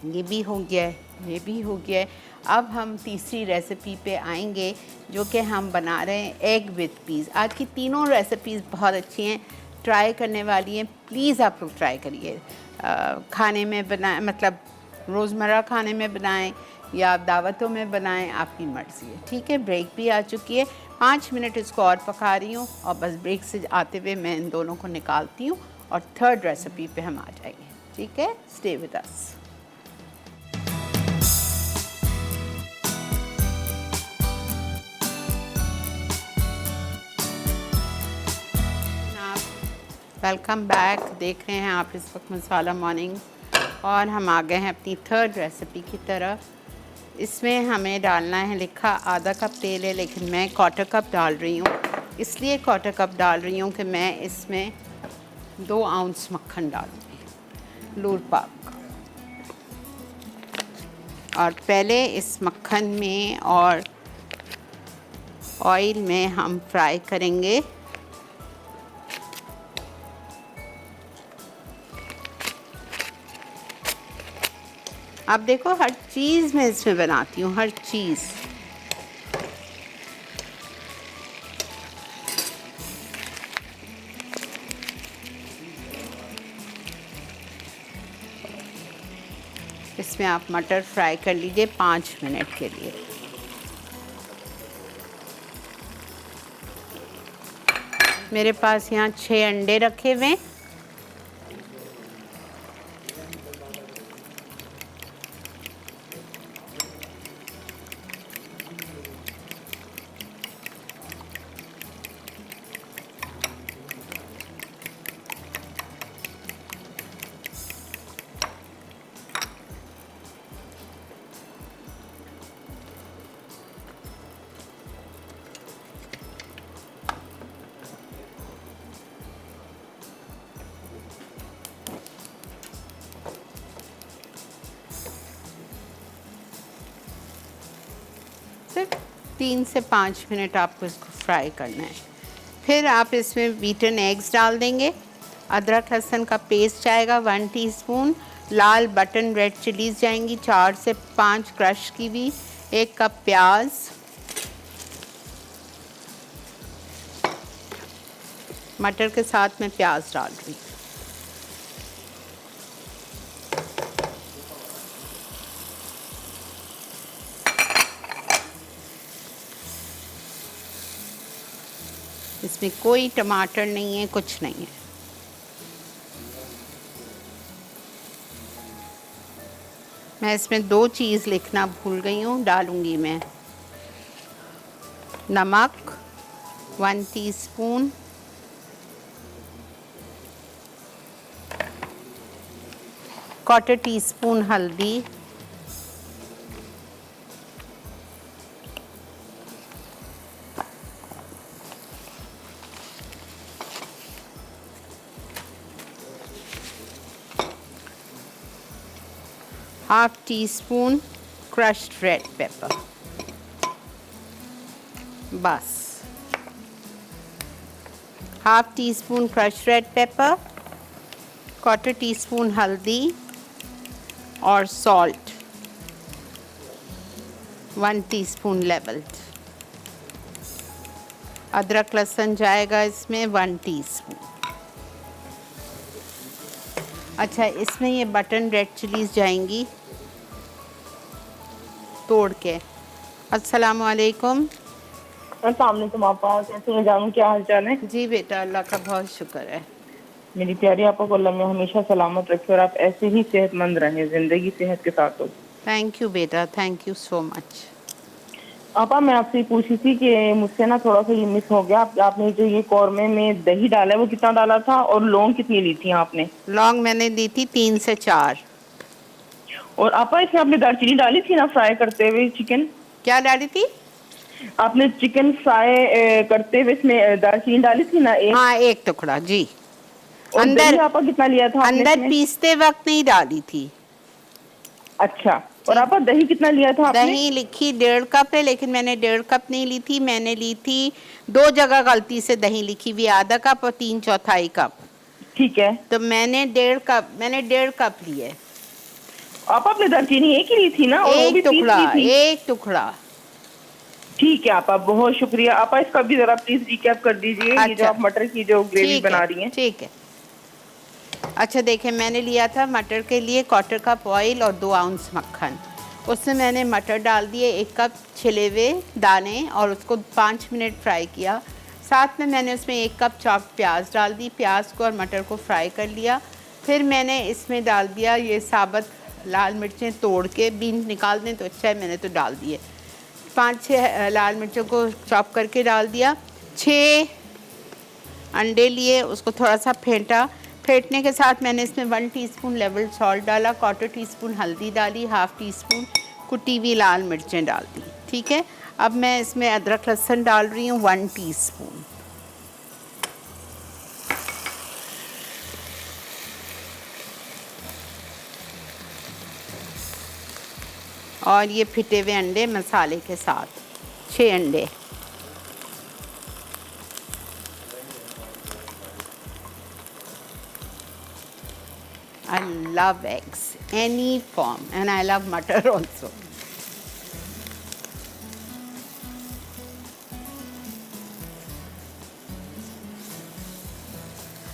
ये भी हो गया है, ये भी हो गया है। अब हम तीसरी रेसिपी पे आएंगे जो कि हम बना रहे हैं एग विद पीस। आज की तीनों रेसिपीज़ बहुत अच्छी हैं, ट्राई करने वाली हैं। प्लीज़ आप लोग ट्राई करिए, खाने में बनाएं, मतलब रोज़मर्रा खाने में बनाएं या आप दावतों में बनाएं, आपकी मर्ज़ी है। ठीक है, ब्रेक भी आ चुकी है, 5 मिनट इसको और पका रही हूँ और बस ब्रेक से आते हुए मैं इन दोनों को निकालती हूँ और थर्ड रेसिपी पे हम आ जाएंगे। ठीक है, stay with us. Welcome back. देख रहे हैं आप इस वक्त मसाला मॉर्निंग और हम आ गए हैं अपनी थर्ड रेसिपी की तरफ। इसमें हमें डालना है, लिखा आधा कप तेल है लेकिन मैं 1/4 कप डाल रही हूँ। इसलिए 1/4 कप डाल रही हूँ कि मैं इसमें 2 आउंस मक्खन डालूँगी, लूर पाक। और पहले इस मक्खन में और ऑयल में हम फ्राई करेंगे आप देखो हर चीज़ मैं इसमें बनाती हूँ, हर चीज़। इसमें आप मटर फ्राई कर लीजिए 5 मिनट के लिए। मेरे पास यहाँ 6 अंडे रखे हुए हैं। सिर्फ 3 से 5 मिनट आपको इसको फ्राई करना है। फिर आप इसमें बीटन एग्स डाल देंगे, अदरक लहसुन का पेस्ट जाएगा 1 टीस्पून, लाल बटन रेड चिलीज़ जाएंगी 4 से 5 क्रश की हुई, 1 कप प्याज, मटर के साथ मैं प्याज डाल रही हूँ। इसमें कोई टमाटर नहीं है, कुछ नहीं है। मैं इसमें 2 चीज़ लिखना भूल गई हूँ, डालूंगी मैं नमक 1 टीस्पून, क्वार्टर टीस्पून हल्दी, half teaspoon crushed red pepper. बस। Half teaspoon crush red pepper, quarter teaspoon हल्दी और सॉल्ट, 1 टीस्पून लेवल्ड। अदरक लहसुन जाएगा इसमें 1 टीस्पून। अच्छा, इसमें ये बटन रेड चिलीज जाएंगी तोड़ के। अस्सलाम वालेकुम। अस्सलाम आपा, कैसे हैं जानू, क्या हाल चाल है? जी बेटा, अल्लाह का बहुत शुक्र है। मेरी प्यारी आपा को अल्लाह में हमेशा सलामत रखे और आप ऐसे ही सेहतमंद रहें, जिंदगी सेहत के साथ हो। थैंक यू बेटा, थैंक यू सो मच। आपा मैं आपसे पूछी थी कि मुझसे ना थोड़ा सा ये मिस हो गया। आपने जो ये कौरमे में दही डाला है वो कितना डाला था और लौंग कितनी ली थी आपने? लौंग मैंने दी थी 3 से 4। और आपा इसमें आपने दालचीनी डाली थी ना फ्राई करते हुए चिकन? क्या डाली थी? आपने चिकन फ्राई करते हुए इसमें दालचीनी डाली थी ना एक? हाँ, 1 टुकड़ा जी। और अंदर दही आपा कितना लिया था आपने अंदर इसमें? पीसते वक्त नहीं डाली थी। अच्छा, और आपा दही कितना लिया था आपने? दही लिखी 1.5 कप है, लेकिन मैंने 1.5 कप नहीं ली थी, मैंने ली थी 2 जगह गलती से दही लिखी हुई, आधा कप और 3/4 कप। ठीक है। तो मैंने 1.5 कप लिए। आपने दालचीनी एक ही ली थी ना, और वो भी 1 टुकड़ा, पीस ली थी? 1 टुकड़ा। ठीक है आपा, बहुत शुक्रिया। आपा इसका भी जरा प्लीज रिकैप कर दीजिए। ये जो अच्छा। आप मटर की जो ग्रेवी ठीक बना है, रही हैं। ठीक है। अच्छा देखें, मैंने लिया था मटर के लिए 1/4 कप ऑयल और 2 आउंस मक्खन। उसमें मैंने मटर डाल दिए, 1 कप छिले हुए दाने, और उसको 5 मिनट फ्राई किया। साथ में मैंने उसमें 1 कप चॉप्ड प्याज डाल दी, प्याज को और मटर को फ्राई कर लिया। फिर मैंने इसमें डाल दिया ये साबुत लाल मिर्चें तोड़ के, बीन निकाल दें तो अच्छा है, मैंने तो डाल दिए। 5-6 लाल मिर्चों को चॉप करके डाल दिया। 6 अंडे लिए, उसको थोड़ा सा फेंटा। फेंटने के साथ मैंने इसमें 1 टीस्पून लेवल सॉल्ट डाला, 1/4 टीस्पून हल्दी डाली, 1/2 टीस्पून कुटी हुई लाल मिर्चें डाल दी। ठीक है, अब मैं इसमें अदरक लहसुन डाल रही हूँ 1 टीस्पून। और ये फिटे हुए अंडे मसाले के साथ, 6 अंडे। I love eggs, any form, and I love butter also.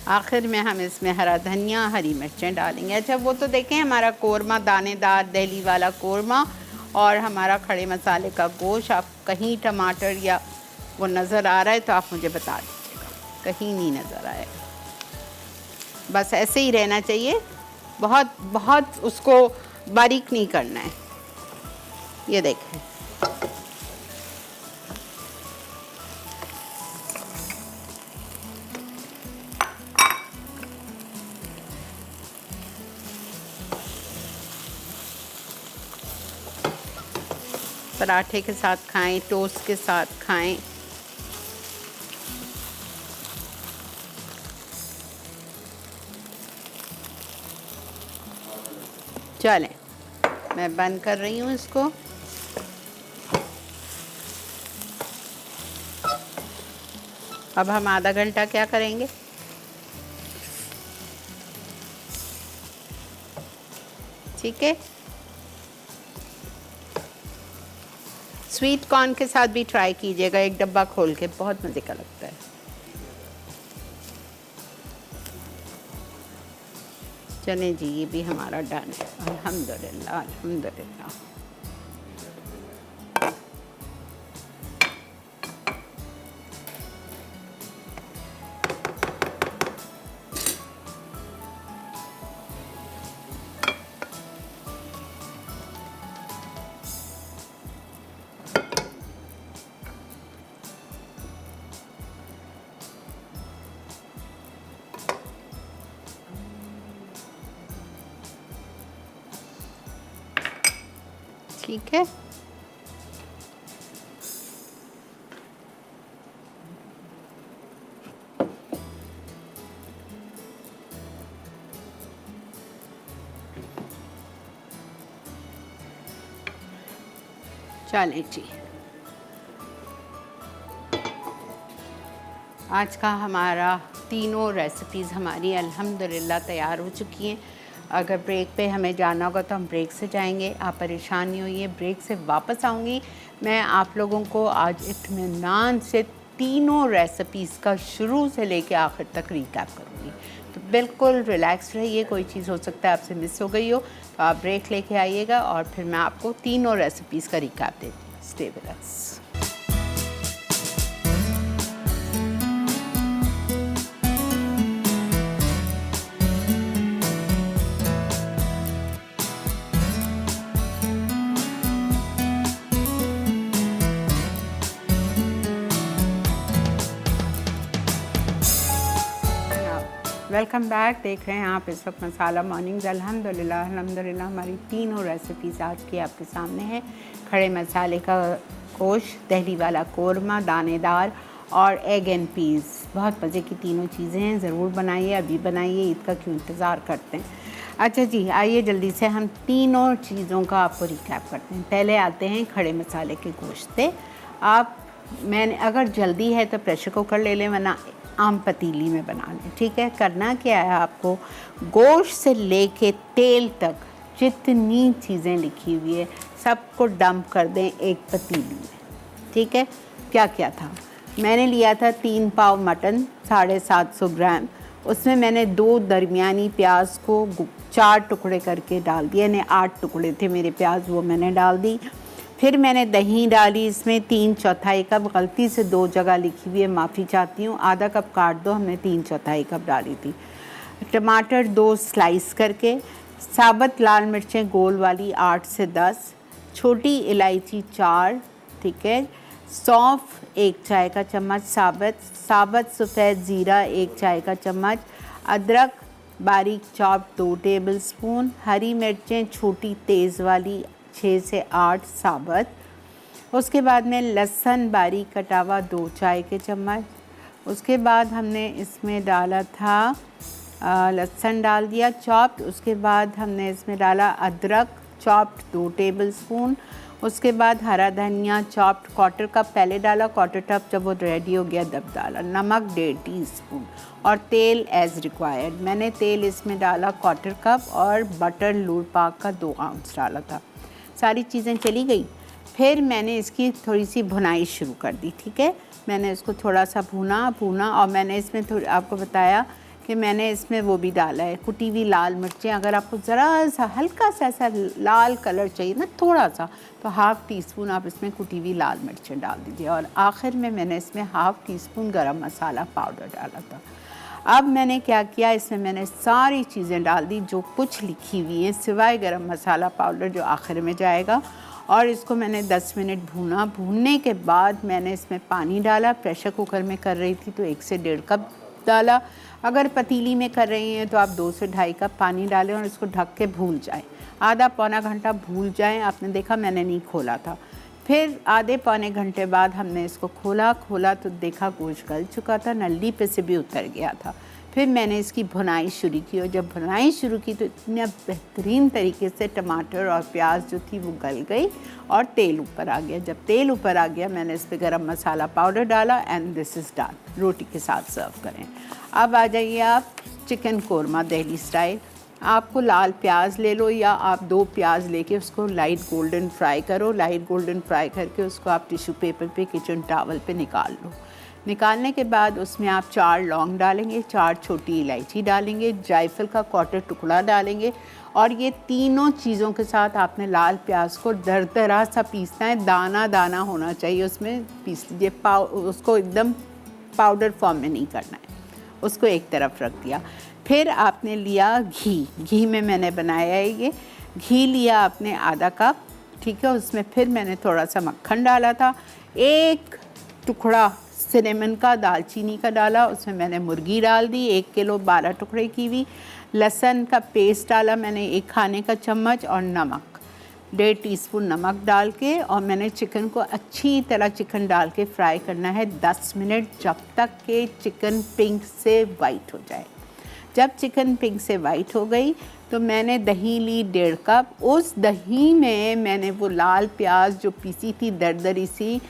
आखिर में हम इसमें हरा धनिया, हरी मिर्चें डालेंगे। अच्छा, वो तो देखें हमारा कोरमा दानेदार दिल्ली वाला कोरमा और हमारा खड़े मसाले का गोश्त। आप कहीं टमाटर या वो नज़र आ रहा है तो आप मुझे बता दीजिएगा, कहीं नहीं नज़र आए। बस ऐसे ही रहना चाहिए, बहुत बहुत उसको बारीक नहीं करना है। ये देखें, पराठे के साथ खाएं, टोस्ट के साथ खाएं। चलें, मैं बंद कर रही हूँ इसको। अब हम आधा घंटा क्या करेंगे, ठीक है। स्वीट कॉर्न के साथ भी ट्राई कीजिएगा, एक डब्बा खोल के, बहुत मज़े का लगता है। चलें जी, ये भी हमारा डन है, अल्हम्दुलिल्लाह अल्हम्दुलिल्लाह। ठीक है, चलें जी। आज का हमारा तीनों रेसिपीज़ हमारी अल्हम्दुलिल्लाह तैयार हो चुकी हैं। अगर ब्रेक पे हमें जाना होगा तो हम ब्रेक से जाएंगे, आप परेशान नहीं होइए। ब्रेक से वापस आऊँगी मैं आप लोगों को आज इत्मीनान से तीनों रेसिपीज़ का शुरू से लेके आखिर तक रिकैप करूँगी। तो बिल्कुल रिलैक्स रहिए, कोई चीज़ हो सकता है आपसे मिस हो गई हो तो आप ब्रेक लेके आइएगा और फिर मैं आपको तीनों रेसिपीज़ का रिकैप देती हूँ। Stay with us. Welcome back. देख रहे हैं आप इस वक्त मसाला मॉर्निंग्स। अल्हम्दुलिल्लाह हमारी तीनों रेसिपीज़ आज की आपके सामने हैं। खड़े मसाले का गोश्त, दहली वाला कोरमा दानेदार और एग एंड पीस। बहुत मज़े की तीनों चीज़ें हैं, ज़रूर बनाइए, अभी बनाइए, ईद का क्यों इंतज़ार करते हैं। अच्छा जी, आइए जल्दी से हम तीनों चीज़ों का आपको रिकैप करते हैं। पहले आते हैं खड़े मसाले के गोश्त पे। मैंने अगर जल्दी है तो प्रेशर कुकर ले लें, वरना आम पतीली में बना लें। ठीक है, करना क्या है आपको, गोश्त से लेके तेल तक जितनी चीज़ें लिखी हुई है सबको डंप कर दें एक पतीली में। ठीक है, क्या क्या था, मैंने लिया था 3 पाव मटन 750 ग्राम। उसमें मैंने 2 दरमियानी प्याज को 4 टुकड़े करके डाल दिए, यानी 8 टुकड़े थे मेरे प्याज, वो मैंने डाल दी। फिर मैंने दही डाली, इसमें 3/4 कप, गलती से 2 जगह लिखी हुई है, माफ़ी चाहती हूँ, आधा कप काट दो, हमने 3/4 कप डाली थी। टमाटर 2 स्लाइस करके, साबुत लाल मिर्चें गोल वाली 8 से 10, छोटी इलायची 4, ठीक है, सौंफ 1 चाय का चम्मच साबुत सफ़ेद ज़ीरा 1 चाय का चम्मच, अदरक बारीक चॉप 2 टेबल स्पून, हरी मिर्चें छोटी तेज़ वाली 6 से 8 साबुत। उसके बाद में लहसुन बारीक कटा हुआ 2 चाय के चम्मच। उसके बाद हमने इसमें डाला था लहसुन डाल दिया चॉप्ड। उसके बाद हमने इसमें डाला अदरक चॉप्ड 2 टेबल स्पून। उसके बाद हरा धनिया चॉप्ड 1/4 कप पहले डाला, 1/4 कप जब वो रेडी हो गया तब डाला, नमक 1.5 टीस्पून और तेल एज़ रिक्वायर्ड। मैंने तेल इसमें डाला 1/4 कप और बटर लूर पाक का 2 आउंस डाला था। सारी चीज़ें चली गई। फिर मैंने इसकी थोड़ी सी भुनाई शुरू कर दी। ठीक है, मैंने इसको थोड़ा सा भूना और मैंने इसमें थोड़ी आपको बताया कि मैंने इसमें वो भी डाला है कुटी हुई लाल मिर्चें। अगर आपको ज़रा सा हल्का सा ऐसा लाल कलर चाहिए ना, थोड़ा सा, तो 1/2 टीस्पून आप इसमें कुटी हुई लाल मिर्चें डाल दीजिए। और आखिर में मैंने इसमें 1/2 टीस्पून गरम मसाला पाउडर डाला था। अब मैंने क्या किया, इसमें मैंने सारी चीज़ें डाल दी जो कुछ लिखी हुई हैं, सिवाय गरम मसाला पाउडर जो आखिर में जाएगा। और इसको मैंने 10 मिनट भूना। भूनने के बाद मैंने इसमें पानी डाला। प्रेशर कुकर में कर रही थी तो 1 से 1.5 कप डाला। अगर पतीली में कर रही हैं तो आप 2 से 2.5 कप पानी डालें और इसको ढक के भूल जाएं। आधा पौना घंटा भूल जाएं। आपने देखा मैंने नहीं खोला था। फिर आधे पौने घंटे बाद हमने इसको खोला तो देखा गोश्त गल चुका था, नली पे से भी उतर गया था। फिर मैंने इसकी भुनाई शुरू की और जब भुनाई शुरू की तो इतना बेहतरीन तरीके से टमाटर और प्याज जो थी वो गल गई और तेल ऊपर आ गया। जब तेल ऊपर आ गया मैंने इस पर गरम मसाला पाउडर डाला एंड दिस इज़ डन। रोटी के साथ सर्व करें। अब आ जाइए आप चिकन कोरमा दहली स्टाइल। आपको लाल प्याज ले लो या आप 2 प्याज लेके उसको लाइट गोल्डन फ्राई करो। लाइट गोल्डन फ्राई करके उसको आप टिश्यू पेपर पे, किचन टॉवल पे निकाल लो। निकालने के बाद उसमें आप 4 लौंग डालेंगे, 4 छोटी इलायची डालेंगे, जायफल का 1/4 टुकड़ा डालेंगे और ये तीनों चीज़ों के साथ आपने लाल प्याज को दरदरा सा पीसना है। दाना दाना होना चाहिए उसमें, पीस लीजिए। उसको एकदम पाउडर फॉर्म में नहीं करना है। उसको एक तरफ रख दिया। फिर आपने लिया घी में मैंने बनाया है ये। घी लिया आपने आधा कप, ठीक है। उसमें फिर मैंने थोड़ा सा मक्खन डाला था, 1 टुकड़ा सिनेमन का, दालचीनी का डाला। उसमें मैंने मुर्गी डाल दी, 1 किलो 12 टुकड़े की हुई। लहसुन का पेस्ट डाला मैंने 1 खाने का चम्मच और नमक 1.5 टीस्पून नमक डाल के। और मैंने चिकन को अच्छी तरह चिकन डाल के फ्राई करना है 10 मिनट, जब तक कि चिकन पिंक से वाइट हो जाए। जब चिकन पिंक से वाइट हो गई तो मैंने दही ली 1.5 कप। उस दही में मैंने वो लाल प्याज जो पीसी थी दरदरी सी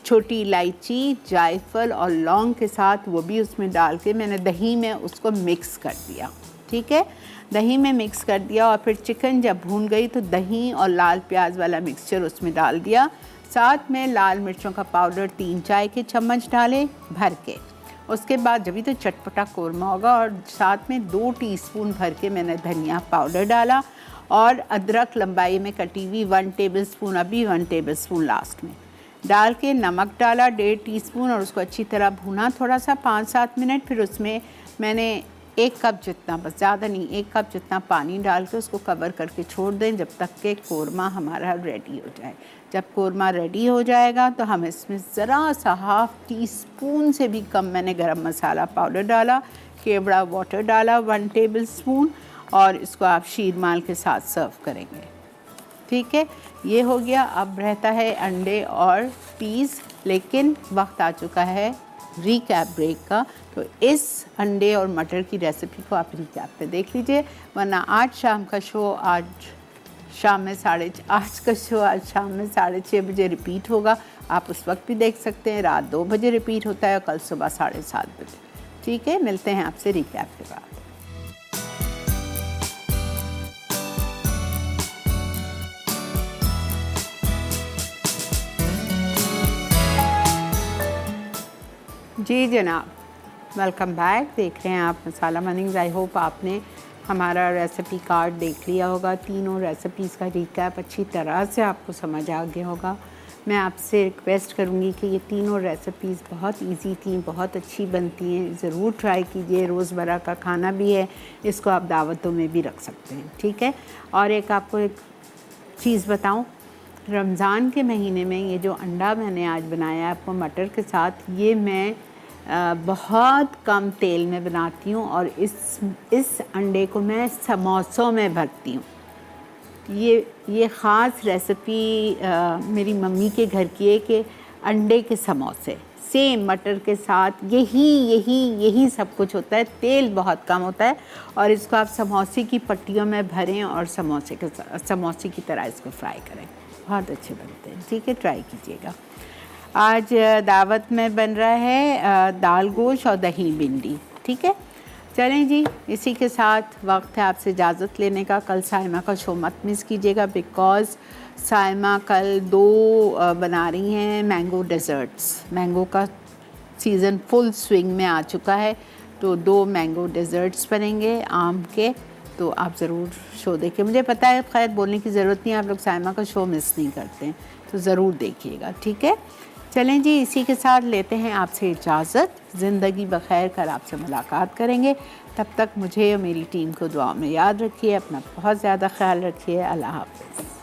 छोटी इलायची, जायफल और लौंग के साथ वो भी उसमें डाल के मैंने दही में उसको मिक्स कर दिया। ठीक है, दही में मिक्स कर दिया और फिर चिकन जब भून गई तो दही और लाल प्याज वाला मिक्सचर उसमें डाल दिया। साथ में लाल मिर्चों का पाउडर 3 चाय के चम्मच डाले भर के। उसके बाद जब भी तो चटपटा कोरमा होगा, और साथ में 2 टीस्पून भर के मैंने धनिया पाउडर डाला और अदरक लंबाई में कटी हुई 1 टेबलस्पून, अभी 1 टेबलस्पून लास्ट में डाल के, नमक डाला 1.5 टीस्पून और उसको अच्छी तरह भूना थोड़ा सा 5-7 मिनट। फिर उसमें मैंने 1 कप जितना, बस ज़्यादा नहीं, 1 कप जितना पानी डाल के उसको कवर करके छोड़ दें जब तक कि कोरमा हमारा रेडी हो जाए। जब कोरमा रेडी हो जाएगा तो हम इसमें ज़रा सा 1/2 टीस्पून से भी कम मैंने गरम मसाला पाउडर डाला, केवड़ा वाटर डाला 1 टेबलस्पून, और इसको आप शीरमाल के साथ सर्व करेंगे। ठीक है, ये हो गया। अब रहता है अंडे और पीस, लेकिन वक्त आ चुका है रिकैप ब्रेक का। तो इस अंडे और मटर की रेसिपी को आप रिकैप पे देख लीजिए, वरना आज शाम का शो आज शाम में 6:30 बजे रिपीट होगा। आप उस वक्त भी देख सकते हैं, रात 2 बजे रिपीट होता है और कल सुबह 7:30 बजे। ठीक है, मिलते हैं आपसे रिकैप के बाद। जी जनाब, वेलकम बैक। देख रहे हैं आप मसाला मॉर्निंग्स। आई होप आपने हमारा रेसिपी कार्ड देख लिया होगा। तीनों रेसिपीज़ का रिकैप अच्छी तरह से आपको समझ आ गया होगा। मैं आपसे रिक्वेस्ट करूंगी कि ये तीनों रेसिपीज़ बहुत इजी थी, बहुत अच्छी बनती हैं, ज़रूर ट्राई कीजिए। रोज़मर्रा का खाना भी है, इसको आप दावतों में भी रख सकते हैं। ठीक है, और आपको एक चीज़ बताऊं, रमज़ान के महीने में ये जो अंडा मैंने आज बनाया आपको मटर के साथ, ये मैं बहुत कम तेल में बनाती हूँ और इस अंडे को मैं समोसों में भरती हूँ। ये ख़ास रेसिपी मेरी मम्मी के घर की है कि अंडे के समोसे सेम मटर के साथ यही सब कुछ होता है। तेल बहुत कम होता है और इसको आप समोसे की पट्टियों में भरें और समोसे की तरह इसको फ्राई करें, बहुत अच्छे बनते हैं। ठीक है, ट्राई कीजिएगा। आज दावत में बन रहा है दाल गोश्त और दही भिंडी। ठीक है, चलें जी, इसी के साथ वक्त है आपसे इजाज़त लेने का। कल साइमा का शो मत मिस कीजिएगा, बिकॉज़ साइमा कल 2 बना रही हैं मैंगो डेज़र्ट्स। मैंगो का सीज़न फुल स्विंग में आ चुका है, तो 2 मैंगो डेज़र्ट्स बनेंगे आम के। तो आप ज़रूर शो देखिए। मुझे पता है, खैर बोलने की ज़रूरत नहीं, आप लोग साइमा का शो मिस नहीं करते हैं, तो ज़रूर देखिएगा। ठीक है, चलें जी, इसी के साथ लेते हैं आपसे इजाज़त। ज़िंदगी बखैर, कल आपसे मुलाकात करेंगे। तब तक मुझे और मेरी टीम को दुआ में याद रखिए। अपना बहुत ज़्यादा ख्याल रखिए। अल्लाह हाफ़िज़।